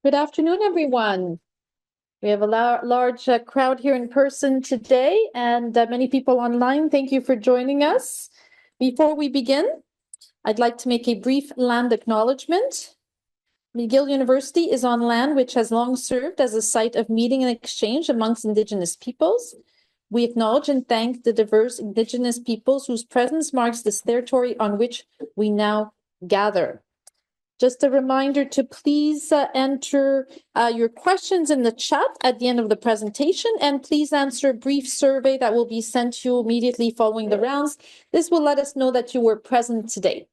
Good afternoon, everyone. We have a large crowd here in person today and many people online. Thank you for joining us. Before we begin, I'd like to make a brief land acknowledgement. McGill University is on land which has long served as a site of meeting and exchange amongst Indigenous peoples. We acknowledge and thank the diverse Indigenous peoples whose presence marks this territory on which we now gather. Just a reminder to please enter your questions in the chat at the end of the presentation, and please answer a brief survey that will be sent to you immediately following the rounds. This will let us know that you were present today.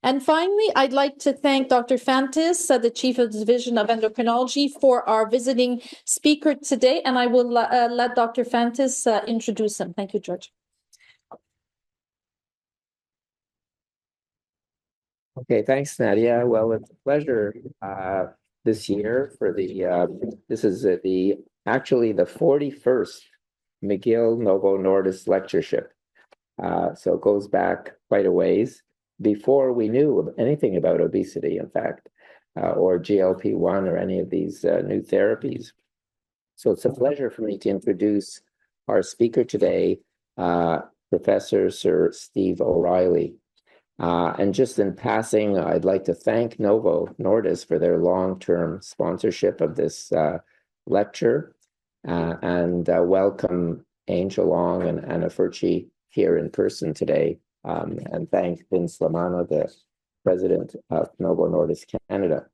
And finally, I'd like to thank Dr. Fantis, the Chief of the Division of Endocrinology, for our visiting speaker today, and I will let Dr. Fantis introduce him. Thank you, George. Okay, thanks, Nadia. Well, it's a pleasure this year for this is actually the 41st McGill Novo Nordisk Lectureship. So it goes back quite a ways before we knew anything about obesity, in fact, or GLP-1 or any of these new therapies. So it's a pleasure for me to introduce our speaker today, Professor Sir Steve O'Reilly. And just in passing, I'd like to thank Novo Nordisk for their long-term sponsorship of this lecture and welcome Angel Long and Anna Furci here in person today. And thank Vince Lamano, the president of Novo Nordisk Canada.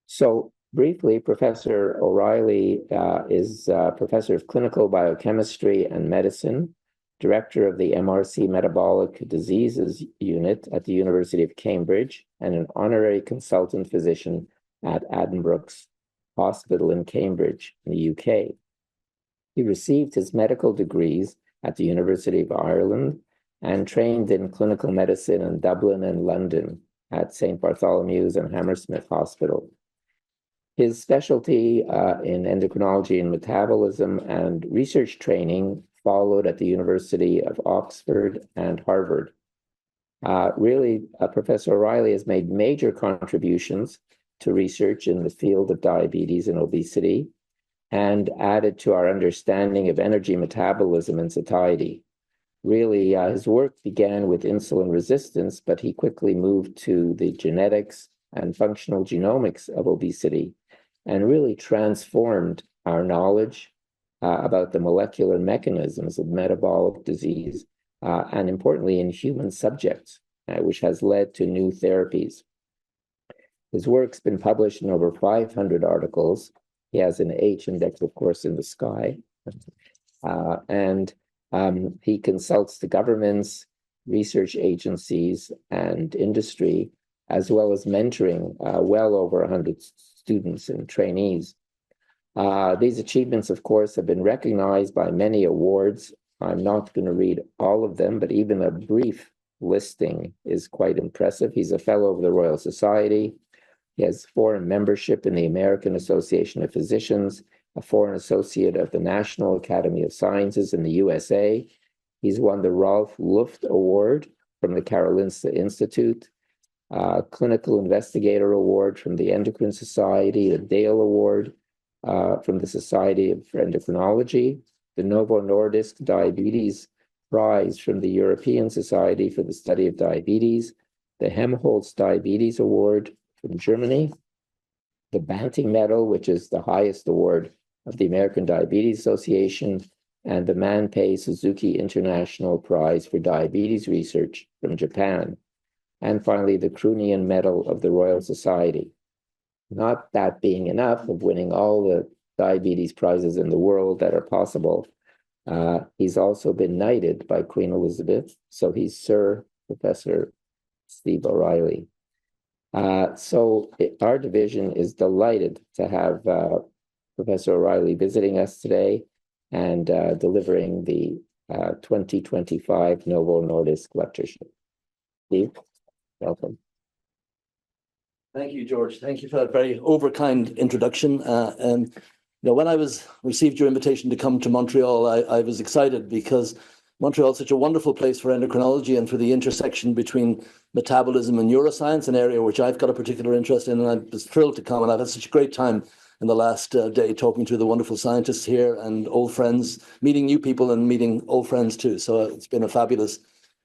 So briefly, Professor O'Reilly is Professor of Clinical Biochemistry and Medicine, Director of the MRC Metabolic Diseases Unit at the University of Cambridge, and an honorary consultant physician at Addenbrookes Hospital in Cambridge, in the UK. He received his medical degrees at the University of Ireland and trained in clinical medicine in Dublin and London at St. Bartholomew's and Hammersmith Hospital. His specialty in endocrinology and metabolism and research training followed at the University of Oxford and Harvard. Professor O'Reilly has made major contributions to research in the field of diabetes and obesity and added to our understanding of energy metabolism in satiety. His work began with insulin resistance, but he quickly moved to the genetics and functional genomics of obesity and really transformed our knowledge about the molecular mechanisms of metabolic disease, and importantly in human subjects, which has led to new therapies. His work's been published in over 500 articles. He has an H index, of course, in the sky. He consults the governments, research agencies, and industry, as well as mentoring well over 100 students and trainees. These achievements, of course, have been recognized by many awards. I'm not going to read all of them, but even a brief listing is quite impressive. He's a fellow of the Royal Society. He has foreign membership in the American Association of Physicians, a foreign associate of the National Academy of Sciences in the USA. He's won the Rolf Luft Award from the Karolinska Institute, Clinical Investigator Award from the Endocrine Society, the Dale Award from the Society of Endocrinology, the Novo Nordisk Diabetes Prize from the European Society for the Study of Diabetes, the Helmholtz Diabetes Award from Germany, the Banting Medal, which is the highest award of the American Diabetes Association, and the Manpei Suzuki International Prize for Diabetes Research from Japan, and finally the Croonian Medal of the Royal Society. Not that being enough of winning all the diabetes prizes in the world that are possible, he's also been knighted by Queen Elizabeth, so he's Sir Professor Steve O'Reilly. Our division is delighted to have Professor O'Reilly visiting us today and delivering the 2025 Novo Nordisk Lectureship. Steve, welcome. Thank you, George. Thank you for that very overkind introduction. When I received your invitation to come to Montreal, I was excited because Montreal is such a wonderful place for endocrinology and for the intersection between metabolism and neuroscience, an area which I've got a particular interest in, and I was thrilled to come, and I've had such a great time in the last day talking to the wonderful scientists here and old friends, meeting new people and meeting old friends too. So it's been a fabulous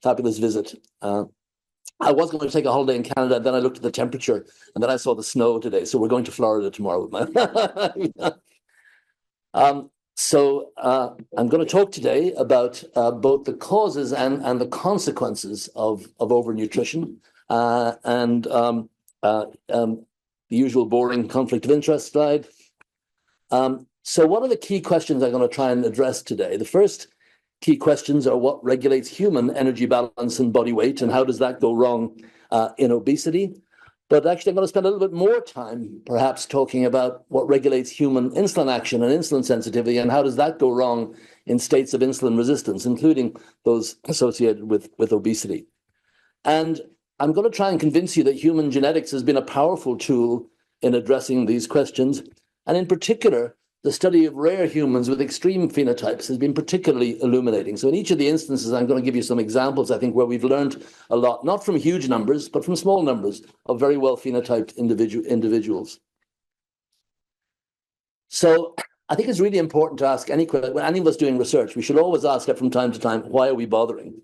visit. I was going to take a holiday in Canada, and then I looked at the temperature, and then I saw the snow today. So we're going to Florida tomorrow with my So I'm going to talk today about both the causes and the consequences of overnutrition and the usual boring conflict of interest slide. So what are the key questions I'm going to try and address today? The first key questions are what regulates human energy balance and body weight, and how does that go wrong in obesity? But actually, I'm going to spend a little bit more time, perhaps, talking about what regulates human insulin action and insulin sensitivity, and how does that go wrong in states of insulin resistance, including those associated with obesity. And I'm going to try and convince you that human genetics has been a powerful tool in addressing these questions. And in particular, the study of rare humans with extreme phenotypes has been particularly illuminating. So in each of the instances, I'm going to give you some examples, I think, where we've learned a lot, not from huge numbers, but from small numbers of very well phenotyped individuals. So I think it's really important to ask any question. When any of us doing research, we should always ask it from time to time, why are we bothering?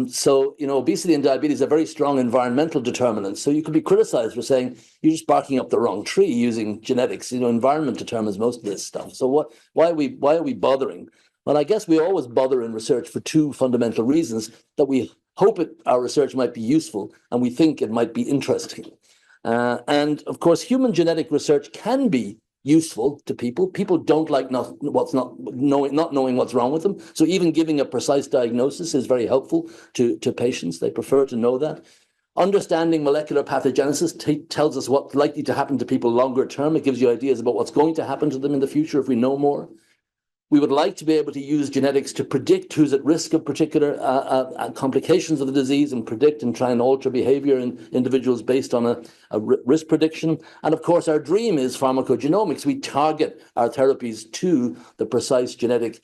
So, obesity and diabetes are very strong environmental determinants. So you could be criticized for saying you're just barking up the wrong tree using genetics. Environment determines most of this stuff. So why are we bothering? Well, I guess we always bother in research for two fundamental reasons: that we hope our research might be useful, and we think it might be interesting. And of course, human genetic research can be useful to people. People don't like not knowing what's wrong with them. So even giving a precise diagnosis is very helpful to patients. They prefer to know that. Understanding molecular pathogenesis tells us what's likely to happen to people longer term. It gives you ideas about what's going to happen to them in the future if we know more. We would like to be able to use genetics to predict who's at risk of particular complications of the disease, and predict and try and alter behavior in individuals based on a risk prediction. And of course, our dream is pharmacogenomics. We target our therapies to the precise genetic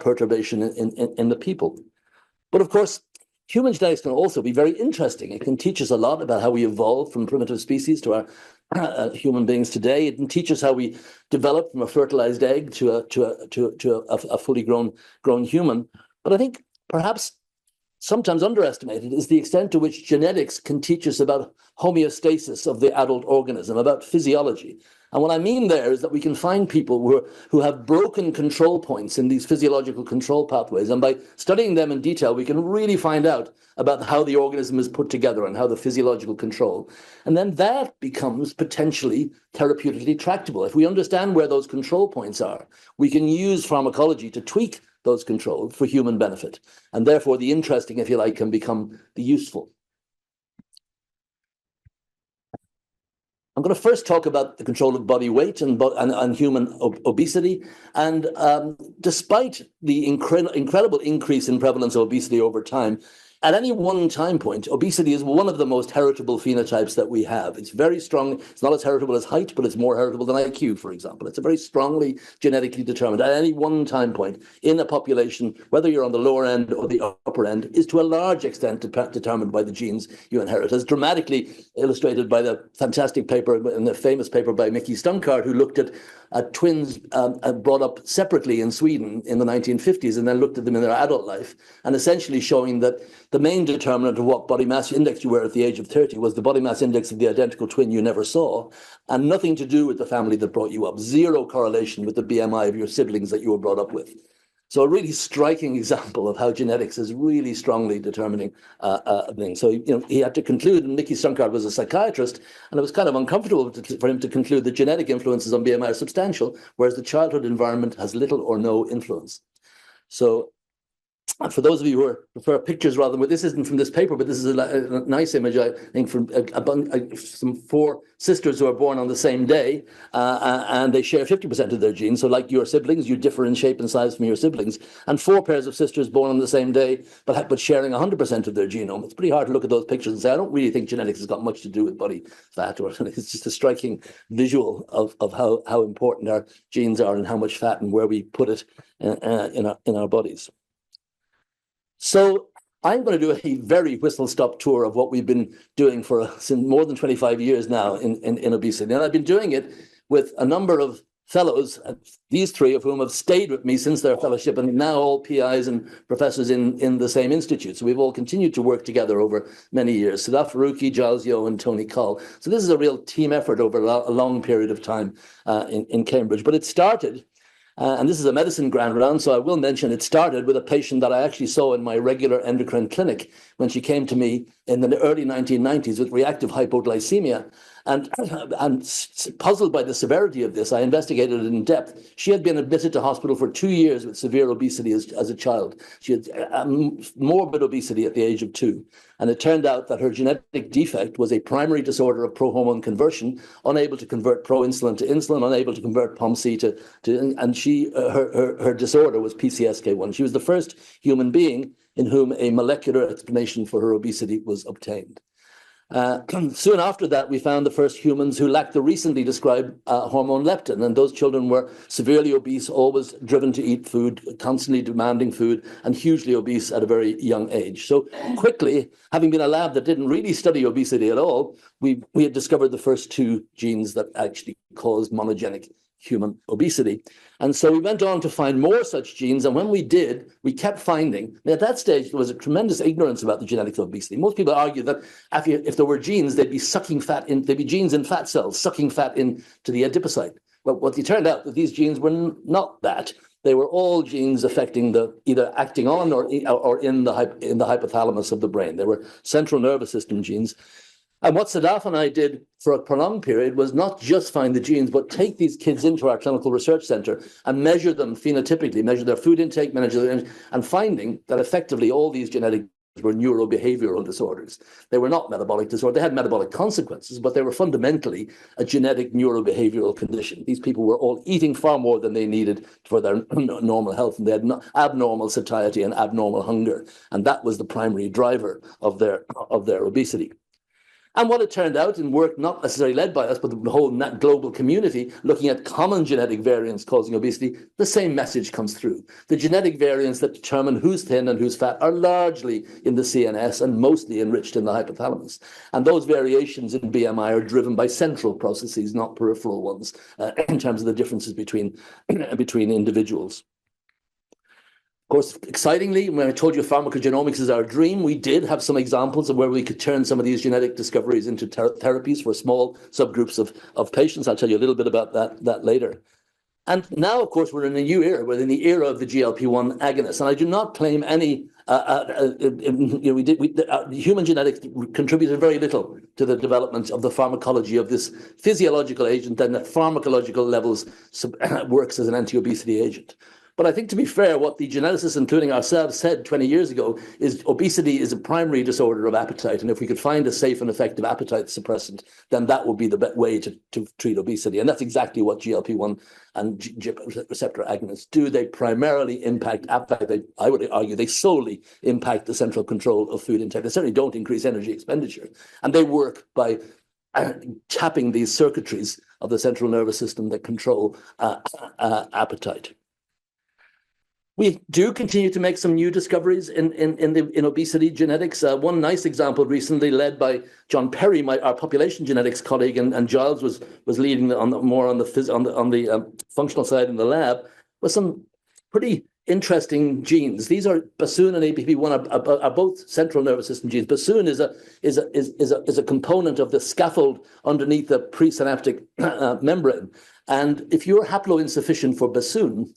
perturbation in the people. But of course, human genetics can also be very interesting. It can teach us a lot about how we evolved from primitive species to our human beings today. It can teach us how we developed from a fertilized egg to a fully grown human. But I think perhaps sometimes underestimated is the extent to which genetics can teach us about homeostasis of the adult organism, about physiology. And what I mean there is that we can find people who have broken control points in these physiological control pathways. And by studying them in detail, we can really find out about how the organism is put together and how the physiological control. And then that becomes potentially therapeutically tractable. If we understand where those control points are, we can use pharmacology to tweak those controls for human benefit. And therefore, the interesting, if you like, can become the useful. I'm going to first talk about the control of body weight and human obesity. And despite the incredible increase in prevalence of obesity over time, at any one time point, obesity is one of the most heritable phenotypes that we have. It's very strong. It's not as heritable as height, but it's more heritable than IQ, for example. It's a very strongly genetically determined. At any one time point in a population, whether you're on the lower end or the upper end, is to a large extent determined by the genes you inherit, as dramatically illustrated by the fantastic paper and the famous paper by Micki Stunkard, who looked at twins brought up separately in Sweden in the 1950s and then looked at them in their adult life, and essentially showing that the main determinant of what body mass index you were at the age of 30 was the body mass index of the identical twin you never saw, and nothing to do with the family that brought you up. Zero correlation with the BMI of your siblings that you were brought up with. So a really striking example of how genetics is really strongly determining things. So, he had to conclude, and Micki Stunkard was a psychiatrist, and it was kind of uncomfortable for him to conclude that genetic influences on BMI are substantial, whereas the childhood environment has little or no influence. So for those of you who prefer pictures rather than, this isn't from this paper, but this is a nice image, I think, from some 4 sisters who are born on the same day, and they share 50% of their genes. So like your siblings, you differ in shape and size from your siblings. And 4 pairs of sisters born on the same day, but sharing 100% of their genome. It's pretty hard to look at those pictures and say, I don't really think genetics has got much to do with body fat. Or it's just a striking visual of how important our genes are and how much fat and where we put it in our bodies. So I'm going to do a very whistle-stop tour of what we've been doing for since more than 25 years now in obesity. And I've been doing it with a number of fellows, these three of whom have stayed with me since their fellowship, and now all PIs and professors in the same institute. So we've all continued to work together over many years. Sadaf Faruqi, Giles Yeo, and Tony Coll. So this is a real team effort over a long period of time in Cambridge. But it started, and this is a medicine grand round, so I will mention it started with a patient that I actually saw in my regular endocrine clinic when she came to me in the early 1990s with reactive hypoglycemia. And puzzled by the severity of this, I investigated it in depth. She had been admitted to hospital for 2 years with severe obesity as a child. She had morbid obesity at the age of 2. And it turned out that her genetic defect was a primary disorder of prohormone conversion, unable to convert proinsulin to insulin, unable to convert POMC to and her disorder was PCSK1. She was the first human being in whom a molecular explanation for her obesity was obtained. Soon after that, we found the first humans who lacked the recently described hormone leptin, and those children were severely obese, always driven to eat food, constantly demanding food, and hugely obese at a very young age. So quickly, having been a lab that didn't really study obesity at all, we had discovered the first 2 genes that actually cause monogenic human obesity. And so we went on to find more such genes. And when we did, we kept finding, at that stage, there was a tremendous ignorance about the genetics of obesity. Most people argue that if there were genes, they'd be sucking fat in, there'd be genes in fat cells, sucking fat into the adipocyte. But what it turned out that these genes were not that. They were all genes affecting either acting on or in the hypothalamus of the brain. They were central nervous system genes. And what Sadaf and I did for a prolonged period was not just find the genes, but take these kids into our clinical research center and measure them phenotypically, measure their food intake, and finding that effectively all these genetic were neurobehavioral disorders. They were not metabolic disorders. They had metabolic consequences, but they were fundamentally a genetic neurobehavioral condition. These people were all eating far more than they needed for their normal health, and they had abnormal satiety and abnormal hunger. And that was the primary driver of their obesity. And what it turned out in work not necessarily led by us, but the whole global community, looking at common genetic variants causing obesity, the same message comes through. The genetic variants that determine who's thin and who's fat are largely in the CNS and mostly enriched in the hypothalamus. And those variations in BMI are driven by central processes, not peripheral ones, in terms of the differences between individuals. Of course, excitingly, when I told you pharmacogenomics is our dream, we did have some examples of where we could turn some of these genetic discoveries into therapies for small subgroups of patients. I'll tell you a little bit about that later. And now, of course, we're in a new era. We're in the era of the GLP-1 agonists. And I do not claim any, human genetics contributed very little to the development of the pharmacology of this physiological agent that at pharmacological levels works as an anti-obesity agent. But I think, to be fair, what the geneticists, including ourselves, said 20 years ago is obesity is a primary disorder of appetite. And if we could find a safe and effective appetite suppressant, then that would be the best way to treat obesity. And that's exactly what GLP-1 and GIP receptor agonists do. They primarily impact appetite. I would argue they solely impact the central control of food intake. They certainly don't increase energy expenditure. And they work by tapping these circuitries of the central nervous system that control appetite. We do continue to make some new discoveries in obesity genetics. One nice example recently, led by John Perry, our population genetics colleague, and Giles was leading more on the functional side in the lab, was some pretty interesting genes. These are bassoon and APP1 are both central nervous system genes. Bassoon is a component of the scaffold underneath the presynaptic membrane, and if you're haploinsufficient for bassoon,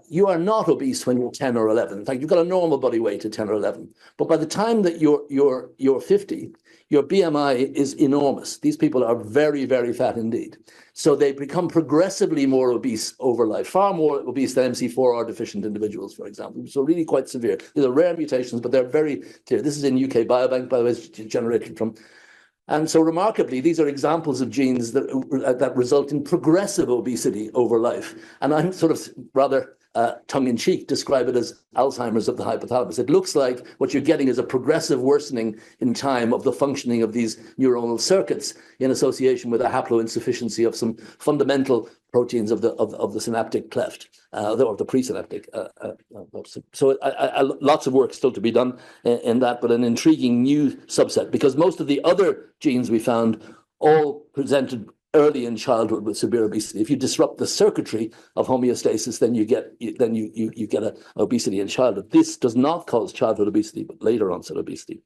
you are not obese when you're 10 or 11. In fact, you've got a normal body weight at 10 or 11. But by the time that you're 50, your BMI is enormous. These people are very, very fat indeed. So they become progressively more obese over life, far more obese than MC4R deficient individuals, for example. So really quite severe. These are rare mutations, but they're very clear. This is in UK Biobank, by the way, it's generated from. And so remarkably, these are examples of genes that result in progressive obesity over life. And I'm sort of rather tongue-in-cheek, describe it as Alzheimer's of the hypothalamus. It looks like what you're getting is a progressive worsening in time of the functioning of these neuronal circuits in association with a haploinsufficiency of some fundamental proteins of the synaptic cleft, or the presynaptic. So lots of work still to be done in that, but an intriguing new subset, because most of the other genes we found all presented early in childhood with severe obesity. If you disrupt the circuitry of homeostasis, then you get a obesity in childhood. This does not cause childhood obesity, but later onset obesity.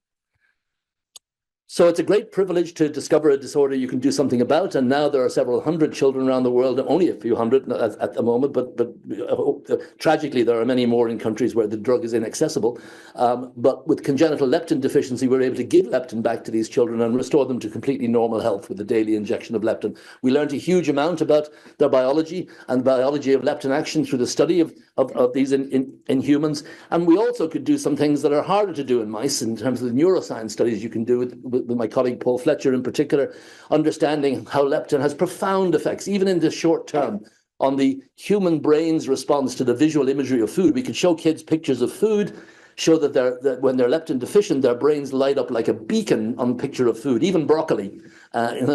So it's a great privilege to discover a disorder you can do something about, and now there are several hundred children around the world, only a few hundred at the moment, but tragically there are many more in countries where the drug is inaccessible. But with congenital leptin deficiency, we're able to give leptin back to these children and restore them to completely normal health with the daily injection of leptin. We learned a huge amount about their biology and the biology of leptin action through the study of these in humans, and we also could do some things that are harder to do in mice in terms of the neuroscience studies you can do with my colleague Paul Fletcher in particular, understanding how leptin has profound effects, even in the short term, on the human brain's response to the visual imagery of food. We could show kids pictures of food, show that when they're leptin deficient, their brains light up like a beacon on a picture of food, even broccoli. And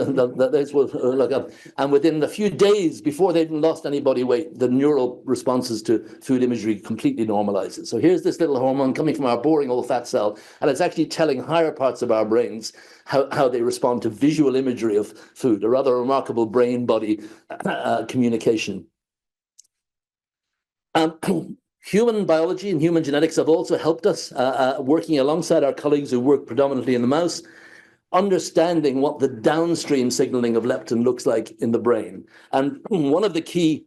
within a few days, before they've lost any body weight, the neural responses to food imagery completely normalizes. So here's this little hormone coming from our boring old fat cell, and it's actually telling higher parts of our brains how they respond to visual imagery of food, a rather remarkable brain-body communication. Human biology and human genetics have also helped us, working alongside our colleagues who work predominantly in the mouse, understanding what the downstream signaling of leptin looks like in the brain. And one of the key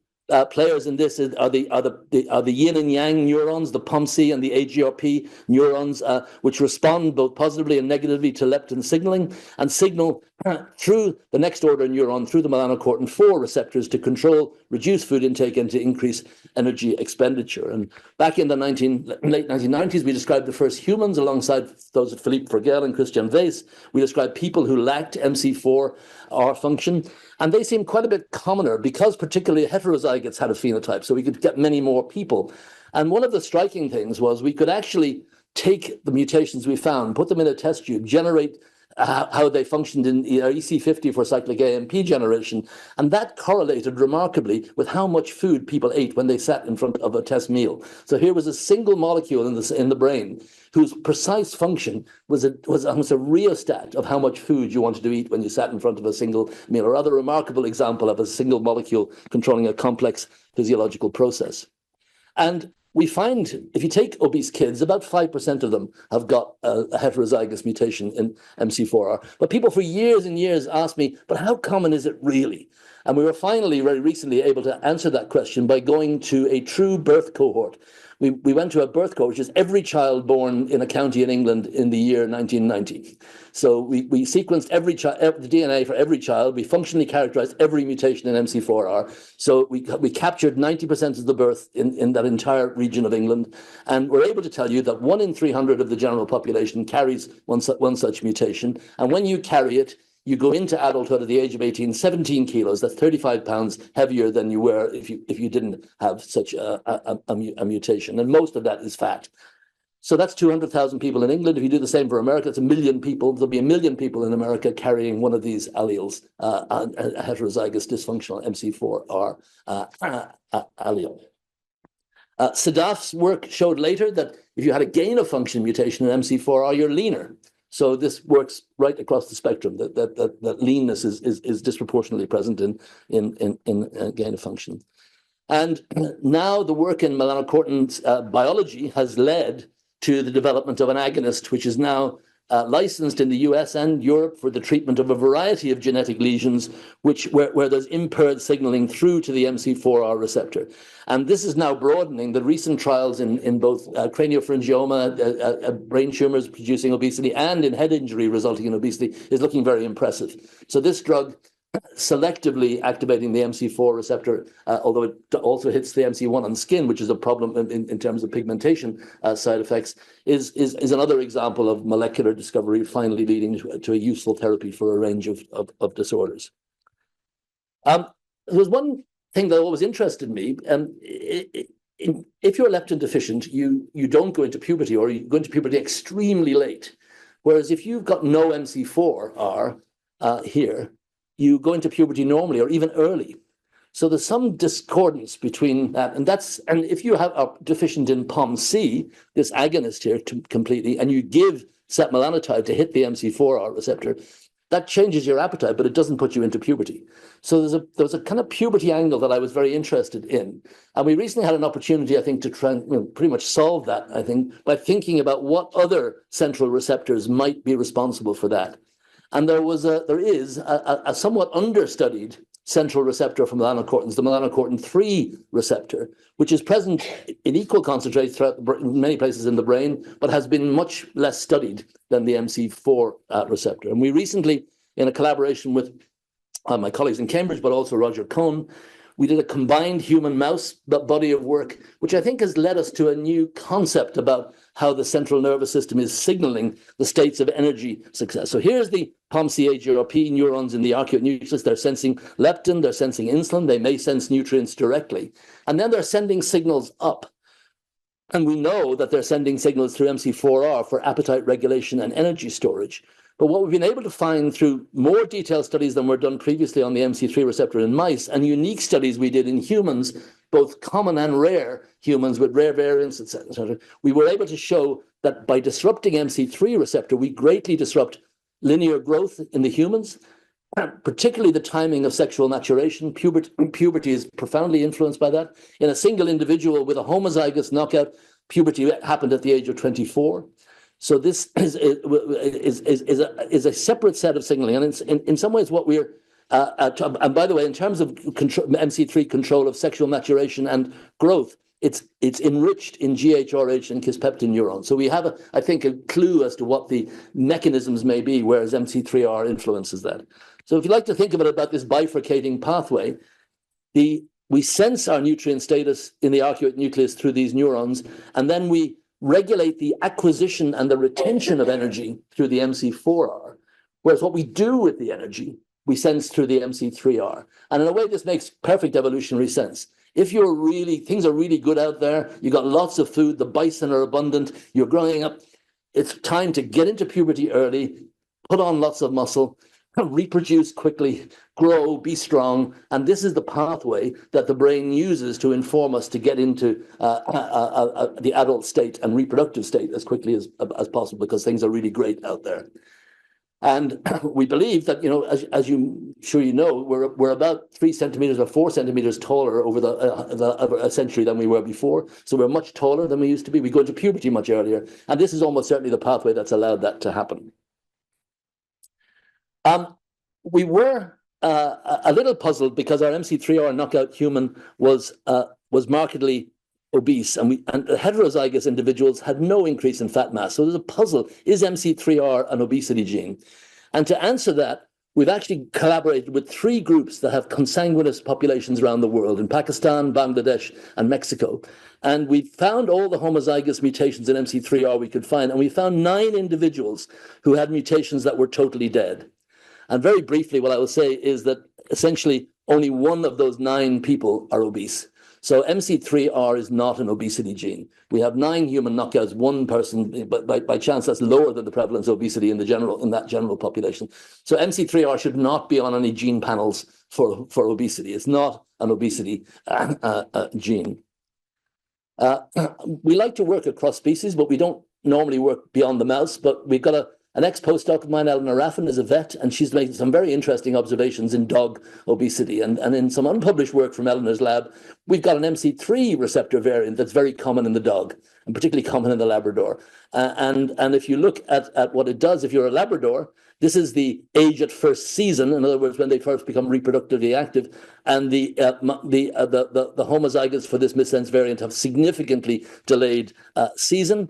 players in this are the yin and yang neurons, the POMC and the AGRP neurons, which respond both positively and negatively to leptin signaling and signal through the next order neuron, through the melanocortin 4 receptors to control reduce food intake and to increase energy expenditure. And back in the late 1990s, we described the first humans alongside those of Philippe Fragel and Christian Weiss. We described people who lacked MC4R function, and they seemed quite a bit commoner because particularly heterozygotes had a phenotype, so we could get many more people. And one of the striking things was we could actually take the mutations we found, put them in a test tube, generate how they functioned in EC50 for cyclic AMP generation, and that correlated remarkably with how much food people ate when they sat in front of a test meal. So here was a single molecule in the brain whose precise function was almost a rheostat of how much food you wanted to eat when you sat in front of a single meal. A rather remarkable example of a single molecule controlling a complex physiological process. And we find if you take obese kids, about 5% of them have got a heterozygous mutation in MC4R. But people for years and years asked me, but how common is it really? And we were finally very recently able to answer that question by going to a true birth cohort. We went to a birth cohort, which is every child born in a county in England in the year 1990. So we sequenced the DNA for every child. We functionally characterized every mutation in MC4R. So we captured 90% of the birth in that entire region of England. And we're able to tell you that 1 in 300 of the general population carries one such mutation. And when you carry it, you go into adulthood at the age of 18, 17 kilos. That's 35 pounds heavier than you were if you didn't have such a mutation. And most of that is fat. So that's 200,000 people in England. If you do the same for America, it's 1 million people. There'll be 1 million people in America carrying one of these alleles, a heterozygous dysfunctional MC4R allele. Sadaf's work showed later that if you had a gain of function mutation in MC4R, you're leaner. So this works right across the spectrum. That leanness is disproportionately present in gain of function. And now the work in melanocortin biology has led to the development of an agonist, which is now licensed in the US and Europe for the treatment of a variety of genetic lesions, where there's impaired signaling through to the MC4R receptor. And this is now broadening. The recent trials in both craniopharyngioma, brain tumors producing obesity, and in head injury resulting in obesity is looking very impressive. So this drug, selectively activating the MC4 receptor, although it also hits the MC1 on skin, which is a problem in terms of pigmentation side effects, is another example of molecular discovery finally leading to a useful therapy for a range of disorders. There was one thing that always interested me. if you're leptin deficient, you don't go into puberty, or you go into puberty extremely late. Whereas if you've got no MC4R here, you go into puberty normally or even early. So there's some discordance between that, and if you are deficient in POMC, this agonist here completely, and you give setmelanotide to hit the MC4R receptor, that changes your appetite, but it doesn't put you into puberty. So there was a kind of puberty angle that I was very interested in. And we recently had an opportunity, I think, to try and pretty much solve that, I think, by thinking about what other central receptors might be responsible for that. And there is a somewhat understudied central receptor for melanocortins, the melanocortin-3 receptor, which is present in equal concentrations throughout many places in the brain, but has been much less studied than the MC4 receptor. And we recently, in a collaboration with my colleagues in Cambridge, but also Roger Cohn, we did a combined human mouse body of work, which I think has led us to a new concept about how the central nervous system is signaling the states of energy success. So here's the POMC-AGRP neurons in the arcuate nucleus. They're sensing leptin, they're sensing insulin, they may sense nutrients directly. And then they're sending signals up. And we know that they're sending signals through MC4R for appetite regulation and energy storage. But what we've been able to find through more detailed studies than were done previously on the MC3 receptor in mice, and unique studies we did in humans, both common and rare humans with rare variants, etc., we were able to show that by disrupting MC3 receptor, we greatly disrupt linear growth in the humans, particularly the timing of sexual maturation. Puberty is profoundly influenced by that. In a single individual with a homozygous knockout, puberty happened at the age of 24. So this is a separate set of signaling, and in some ways what we're and by the way, in terms of MC3 control of sexual maturation and growth, it's enriched in GHRH and kisspeptin neurons. So we have, I think, a clue as to what the mechanisms may be, whereas MC3R influences that. So if you like to think about this bifurcating pathway, we sense our nutrient status in the arcuate nucleus through these neurons, and then we regulate the acquisition and the retention of energy through the MC4R, whereas what we do with the energy, we sense through the MC3R. And in a way, this makes perfect evolutionary sense. If things are really good out there, you got lots of food, the bison are abundant, you're growing up, it's time to get into puberty early, put on lots of muscle, reproduce quickly, grow, be strong. And this is the pathway that the brain uses to inform us to get into the adult state and reproductive state as quickly as possible, because things are really great out there. And we believe that, as you know, we're about 3 centimeters or 4 centimeters taller over a century than we were before. So we're much taller than we used to be. We go into puberty much earlier. And this is almost certainly the pathway that's allowed that to happen. We were a little puzzled because our MC3R knockout human was markedly obese, and heterozygous individuals had no increase in fat mass. So there's a puzzle: is MC3R an obesity gene? And to answer that, we've actually collaborated with 3 groups that have consanguineous populations around the world, in Pakistan, Bangladesh, and Mexico. And we found all the homozygous mutations in MC3R we could find, and we found 9 individuals who had mutations that were totally dead. And very briefly, what I will say is that essentially only 1 of those 9 people are obese. So MC3R is not an obesity gene. We have 9 human knockouts, 1 person, but by chance that's lower than the prevalence of obesity in that general population. So MC3R should not be on any gene panels for obesity. It's not an obesity gene. We like to work across species, but we don't normally work beyond the mouse. But we've got an ex-postdoc of mine, Eleanor Raffin, is a vet, and she's making some very interesting observations in dog obesity. And in some unpublished work from Eleanor's lab, we've got an MC3 receptor variant that's very common in the dog, and particularly common in the Labrador. And if you look at what it does, if you're a Labrador, this is the age at first season, in other words, when they first become reproductively active, and the homozygotes for this missense variant have significantly delayed season.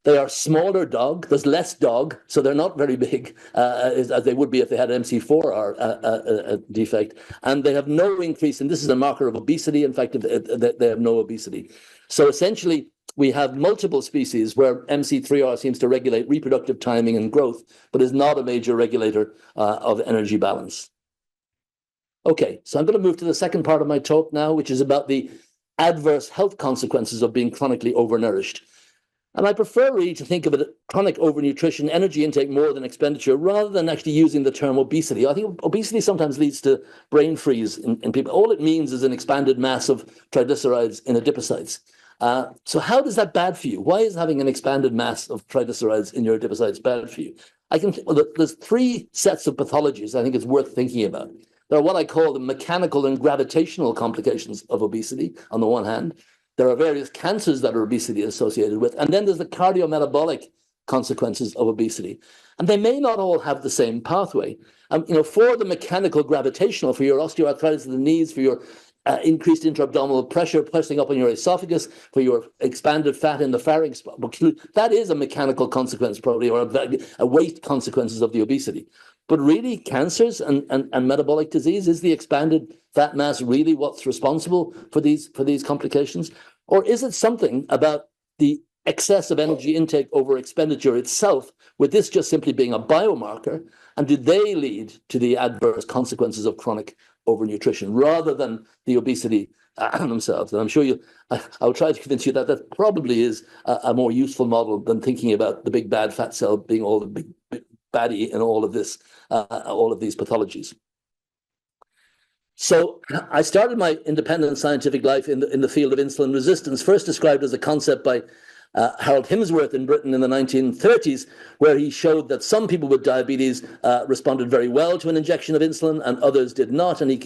They are smaller dog. There's less dog, so they're not very big, as they would be if they had an MC4R defect. And they have no increase, and this is a marker of obesity. In fact, they have no obesity. So essentially, we have multiple species where MC3R seems to regulate reproductive timing and growth, but is not a major regulator of energy balance. Okay, so I'm going to move to the second part of my talk now, which is about the adverse health consequences of being chronically overnourished. And I prefer really to think of it chronic overnutrition, energy intake more than expenditure, rather than actually using the term obesity. I think obesity sometimes leads to brain freeze in people. All it means is an expanded mass of triglycerides in adipocytes. So how is that bad for you? Why is having an expanded mass of triglycerides in your adipocytes bad for you? There's three sets of pathologies I think it's worth thinking about. There are what I call the mechanical and gravitational complications of obesity on the one hand. There are various cancers that are obesity associated with, and then there's the cardiometabolic consequences of obesity. And they may not all have the same pathway. For the mechanical gravitational, for your osteoarthritis of the knees, for your increased intra-abdominal pressure pressing up on your esophagus, for your expanded fat in the pharynx, that is a mechanical consequence probably, or a weight consequences of the obesity. But really, cancers and metabolic disease, is the expanded fat mass really what's responsible for these complications? Or is it something about the excess of energy intake over expenditure itself, with this just simply being a biomarker? And do they lead to the adverse consequences of chronic overnutrition rather than the obesity themselves? And I'm sure I'll try to convince you that that probably is a more useful model than thinking about the big bad fat cell being all the big baddie in all of these pathologies. So I started my independent scientific life in the field of insulin resistance, first described as a concept by Harold Himsworth in Britain in the 1930s, where he showed that some people with diabetes responded very well to an injection of insulin and others did not. And he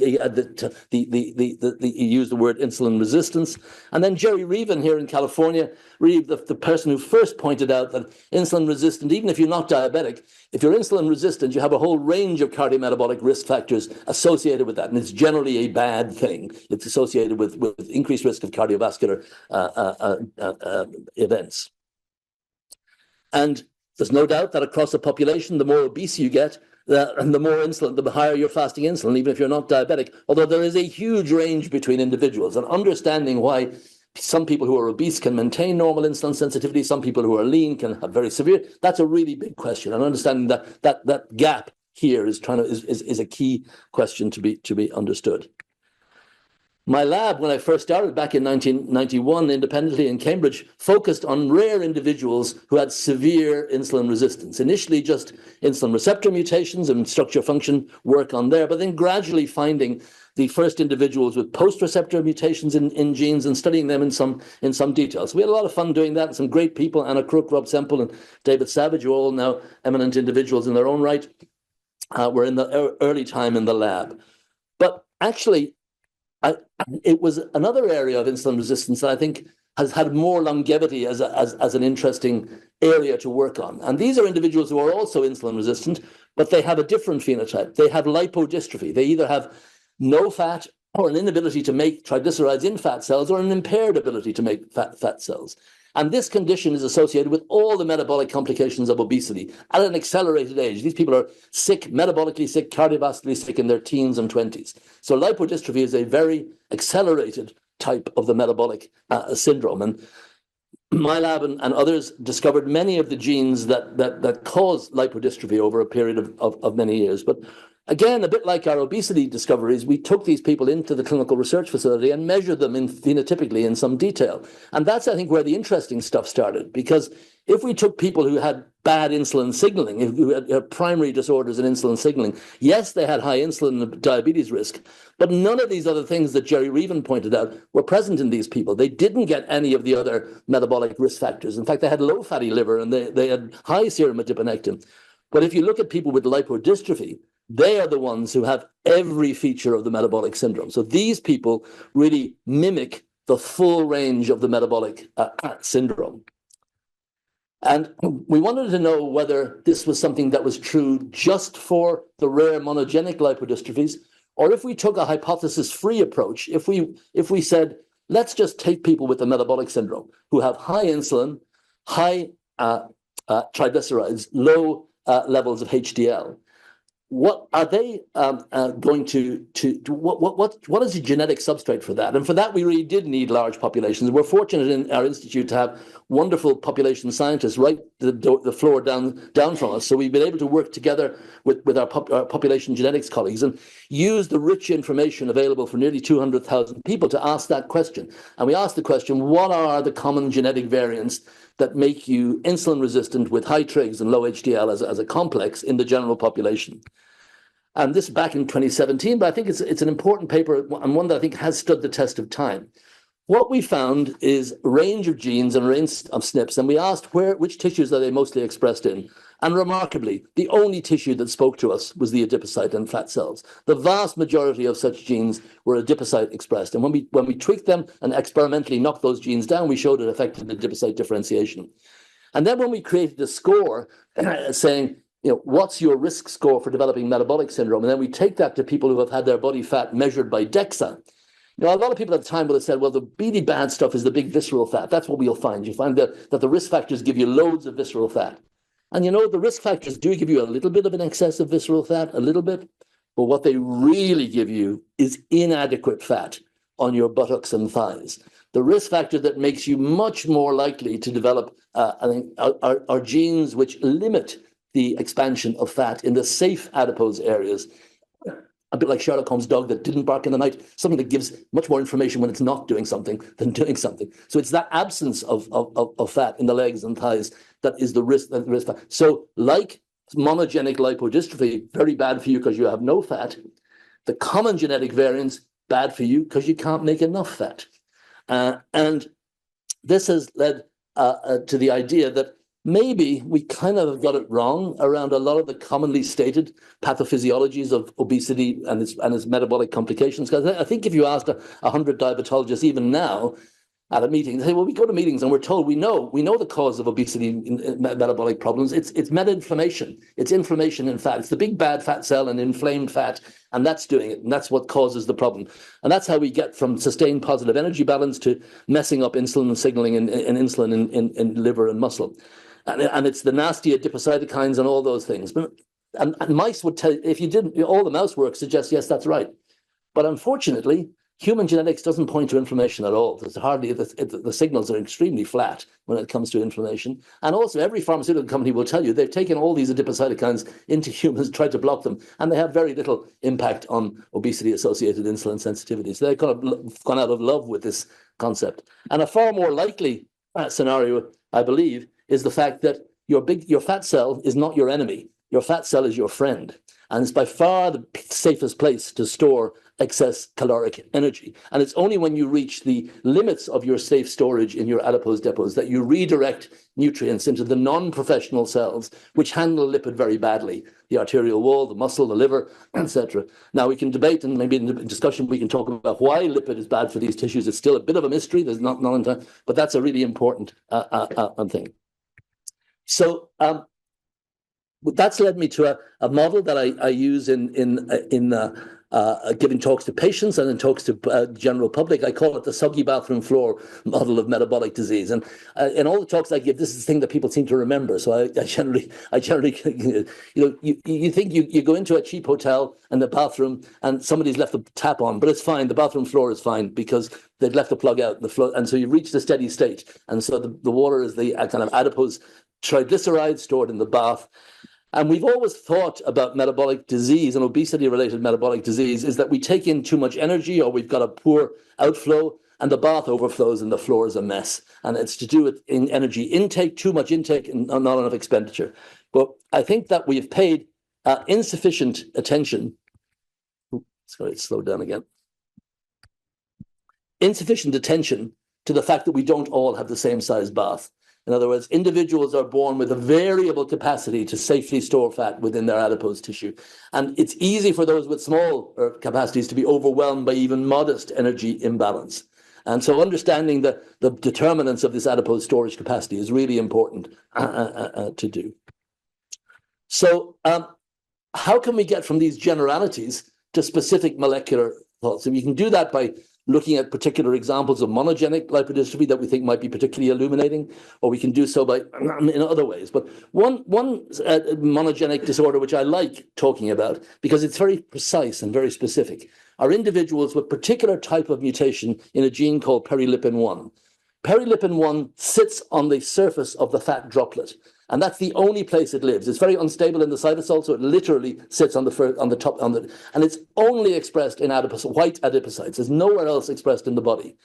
used the word insulin resistance. And then Jerry Reven here in California, really the person who first pointed out that insulin resistant, even if you're not diabetic, if you're insulin resistant, you have a whole range of cardiometabolic risk factors associated with that. And it's generally a bad thing. It's associated with increased risk of cardiovascular events. And there's no doubt that across the population, the more obese you get, and the more insulin, the higher your fasting insulin, even if you're not diabetic, although there is a huge range between individuals. And understanding why some people who are obese can maintain normal insulin sensitivity, some people who are lean can have very severe, that's a really big question. And understanding that gap here is a key question to be understood. My lab, when I first started back in 1991 independently in Cambridge, focused on rare individuals who had severe insulin resistance. Initially just insulin receptor mutations and structure function work on there, but then gradually finding the first individuals with post-receptor mutations in genes and studying them in some detail. So we had a lot of fun doing that, and some great people, Anna Crook, Rob Semple, and David Savage, who are all now eminent individuals in their own right, were in the early time in the lab. But actually, it was another area of insulin resistance that I think has had more longevity as an interesting area to work on. And these are individuals who are also insulin resistant, but they have a different phenotype. They have lipodystrophy. They either have no fat or an inability to make triglycerides in fat cells, or an impaired ability to make fat cells. And this condition is associated with all the metabolic complications of obesity at an accelerated age. These people are sick, metabolically sick, cardiovascularly sick in their teens and 20s. So lipodystrophy is a very accelerated type of the metabolic syndrome. And my lab and others discovered many of the genes that cause lipodystrophy over a period of many years. But again, a bit like our obesity discoveries, we took these people into the clinical research facility and measured them phenotypically in some detail. And that's, I think, where the interesting stuff started. Because if we took people who had bad insulin signaling, who had primary disorders in insulin signaling, yes, they had high insulin and diabetes risk, but none of these other things that Jerry Reven pointed out were present in these people. They didn't get any of the other metabolic risk factors. In fact, they had low fatty liver and they had high serum adiponectin. But if you look at people with lipodystrophy, they are the ones who have every feature of the metabolic syndrome. So these people really mimic the full range of the metabolic syndrome. And we wanted to know whether this was something that was true just for the rare monogenic lipodystrophies, or if we took a hypothesis-free approach, if we said, let's just take people with the metabolic syndrome who have high insulin, high triglycerides, low levels of HDL, what are they going to what is the genetic substrate for that? And for that, we really did need large populations. We're fortunate in our institute to have wonderful population scientists right the floor down from us. So we've been able to work together with our population genetics colleagues and use the rich information available for nearly 200,000 people to ask that question. And we asked the question, what are the common genetic variants that make you insulin resistant with high trigs and low HDL as a complex in the general population? And this back in 2017, but I think it's an important paper and one that I think has stood the test of time. What we found is a range of genes and a range of SNPs, and we asked which tissues are they mostly expressed in. And remarkably, the only tissue that spoke to us was the adipocyte and fat cells. The vast majority of such genes were adipocyte expressed. And when we tweaked them and experimentally knocked those genes down, we showed it affected adipocyte differentiation. And then when we created a score saying, what's your risk score for developing metabolic syndrome? And then we take that to people who have had their body fat measured by DEXA. A lot of people at the time would have said, well, the really bad stuff is the big visceral fat. That's what we'll find. You find that the risk factors give you loads of visceral fat. And the risk factors do give you a little bit of an excess of visceral fat, a little bit. But what they really give you is inadequate fat on your buttocks and thighs. The risk factor that makes you much more likely to develop, are genes which limit the expansion of fat in the safe adipose areas. A bit like Sherlock Holmes' dog that didn't bark in the night, something that gives much more information when it's not doing something than doing something. So it's that absence of fat in the legs and thighs that is the risk factor. So like monogenic lipodystrophy, very bad for you because you have no fat. The common genetic variants, bad for you because you can't make enough fat. And this has led to the idea that maybe we kind of got it wrong around a lot of the commonly stated pathophysiologies of obesity and its metabolic complications. Because I think if you asked 100 diabetologists even now at a meeting, they say, well, we go to meetings and we're told we know the cause of obesity in metabolic problems. It's meta-inflammation. It's inflammation in fat. It's the big bad fat cell and inflamed fat, and that's doing it. And that's what causes the problem. And that's how we get from sustained positive energy balance to messing up insulin signaling and insulin in liver and muscle. And it's the nasty adipocytokines and all those things. And mice would tell you, if you didn't, all the mouse work suggests, yes, that's right. But unfortunately, human genetics doesn't point to inflammation at all. There's hardly, the signals are extremely flat when it comes to inflammation. And also every pharmaceutical company will tell you they've taken all these adipocytokines into humans, tried to block them, and they have very little impact on obesity-associated insulin sensitivity. So they've kind of gone out of love with this concept. And a far more likely scenario, I believe, is the fact that your fat cell is not your enemy. Your fat cell is your friend. And it's by far the safest place to store excess caloric energy. And it's only when you reach the limits of your safe storage in your adipose depots that you redirect nutrients into the non-professional cells, which handle lipid very badly, the arterial wall, the muscle, the liver, etc. Now, we can debate, and maybe in the discussion we can talk about why lipid is bad for these tissues. It's still a bit of a mystery. There's not time, but that's a really important thing. So that's led me to a model that I use in giving talks to patients and in talks to general public. I call it the soggy bathroom floor model of metabolic disease. And in all the talks I give, this is the thing that people seem to remember. So I generally, you think you go into a cheap hotel and the bathroom and somebody's left the tap on, but it's fine. The bathroom floor is fine because they've left the plug out. And so you reach the steady state. And so the water is the kind of adipose triglycerides stored in the bath. And we've always thought about metabolic disease and obesity-related metabolic disease is that we take in too much energy or we've got a poor outflow and the bath overflows and the floor is a mess. And it's to do with energy intake, too much intake and not enough expenditure. But I think that we've paid insufficient attention. Sorry, it's slowed down again. Insufficient attention to the fact that we don't all have the same size bath. In other words, individuals are born with a variable capacity to safely store fat within their adipose tissue. And it's easy for those with small capacities to be overwhelmed by even modest energy imbalance. And so understanding the determinants of this adipose storage capacity is really important to do. So how can we get from these generalities to specific molecular thoughts? And you can do that by looking at particular examples of monogenic lipodystrophy that we think might be particularly illuminating, or we can do so by in other ways. But one monogenic disorder which I like talking about, because it's very precise and very specific, are individuals with particular type of mutation in a gene called perilipin-1. Perilipin-1 sits on the surface of the fat droplet, and that's the only place it lives. It's very unstable in the cytosol, so it literally sits on the top, and it's only expressed in white adipocytes. There's nowhere else expressed in the body.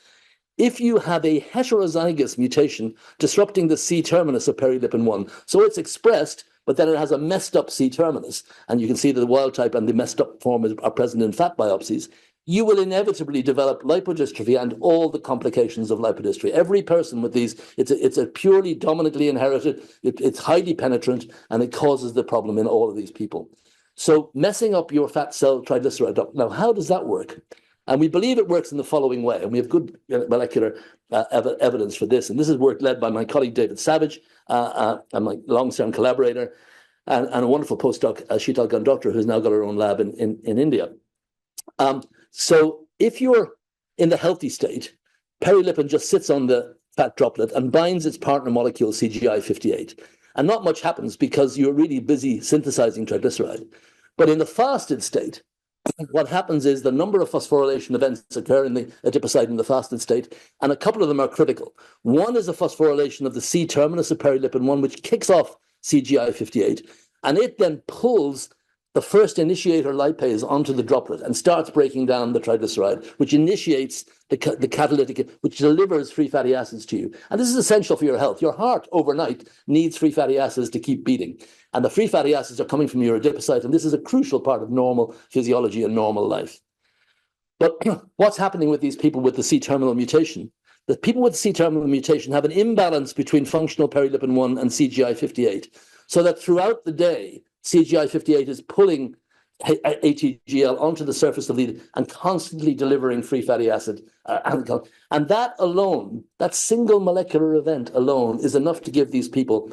If you have a heterozygous mutation disrupting the C-terminus of perilipin-1, so it's expressed, but then it has a messed up C-terminus, and you can see that the wild type and the messed up form are present in fat biopsies, you will inevitably develop lipodystrophy and all the complications of lipodystrophy. Every person with these, it's a purely dominantly inherited, it's highly penetrant, and it causes the problem in all of these people. So messing up your fat cell triglyceride. Now, how does that work? And we believe it works in the following way, and we have good molecular evidence for this. And this is work led by my colleague David Savage, and my long-term collaborator, and a wonderful postdoc, Sheetal Gandhotra, who's now got her own lab in India. So if you're in the healthy state, perilipin just sits on the fat droplet and binds its partner molecule CGI58. And not much happens because you're really busy synthesizing triglyceride. But in the fasted state, what happens is the number of phosphorylation events occur in the adipocyte in the fasted state, and a couple of them are critical. One is a phosphorylation of the C-terminus of perilipin-1, which kicks off CGI58, and it then pulls the first initiator lipase onto the droplet and starts breaking down the triglyceride, which initiates the catalytic, which delivers free fatty acids to you. And this is essential for your health. Your heart overnight needs free fatty acids to keep beating. And the free fatty acids are coming from your adipocyte, and this is a crucial part of normal physiology and normal life. But what's happening with these people with the C-terminal mutation? The people with C-terminal mutation have an imbalance between functional perilipin-1 and CGI58, so that throughout the day, CGI58 is pulling ATGL onto the surface of the and constantly delivering free fatty acid. And that alone, that single molecular event alone, is enough to give these people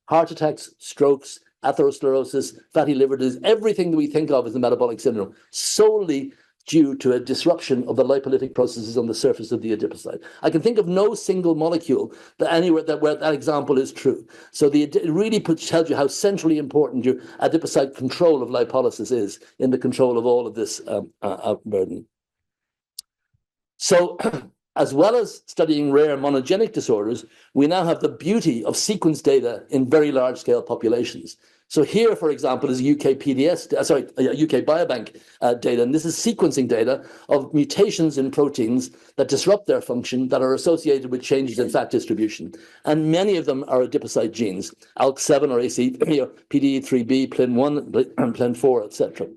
heart attacks, strokes, atherosclerosis, fatty liver disease, everything that we think of as the metabolic syndrome, solely due to a disruption of the lipolytic processes on the surface of the adipocyte. I can think of no single molecule that anywhere where that example is true. So it really tells you how centrally important your adipocyte control of lipolysis is in the control of all of this burden. So as well as studying rare monogenic disorders, we now have the beauty of sequence data in very large-scale populations. So here, for example, is UK Biobank data, and this is sequencing data of mutations in proteins that disrupt their function that are associated with changes in fat distribution. And many of them are adipocyte genes, ALK7 or AC, PDE3B, PLIN1, and PLIN4, etc.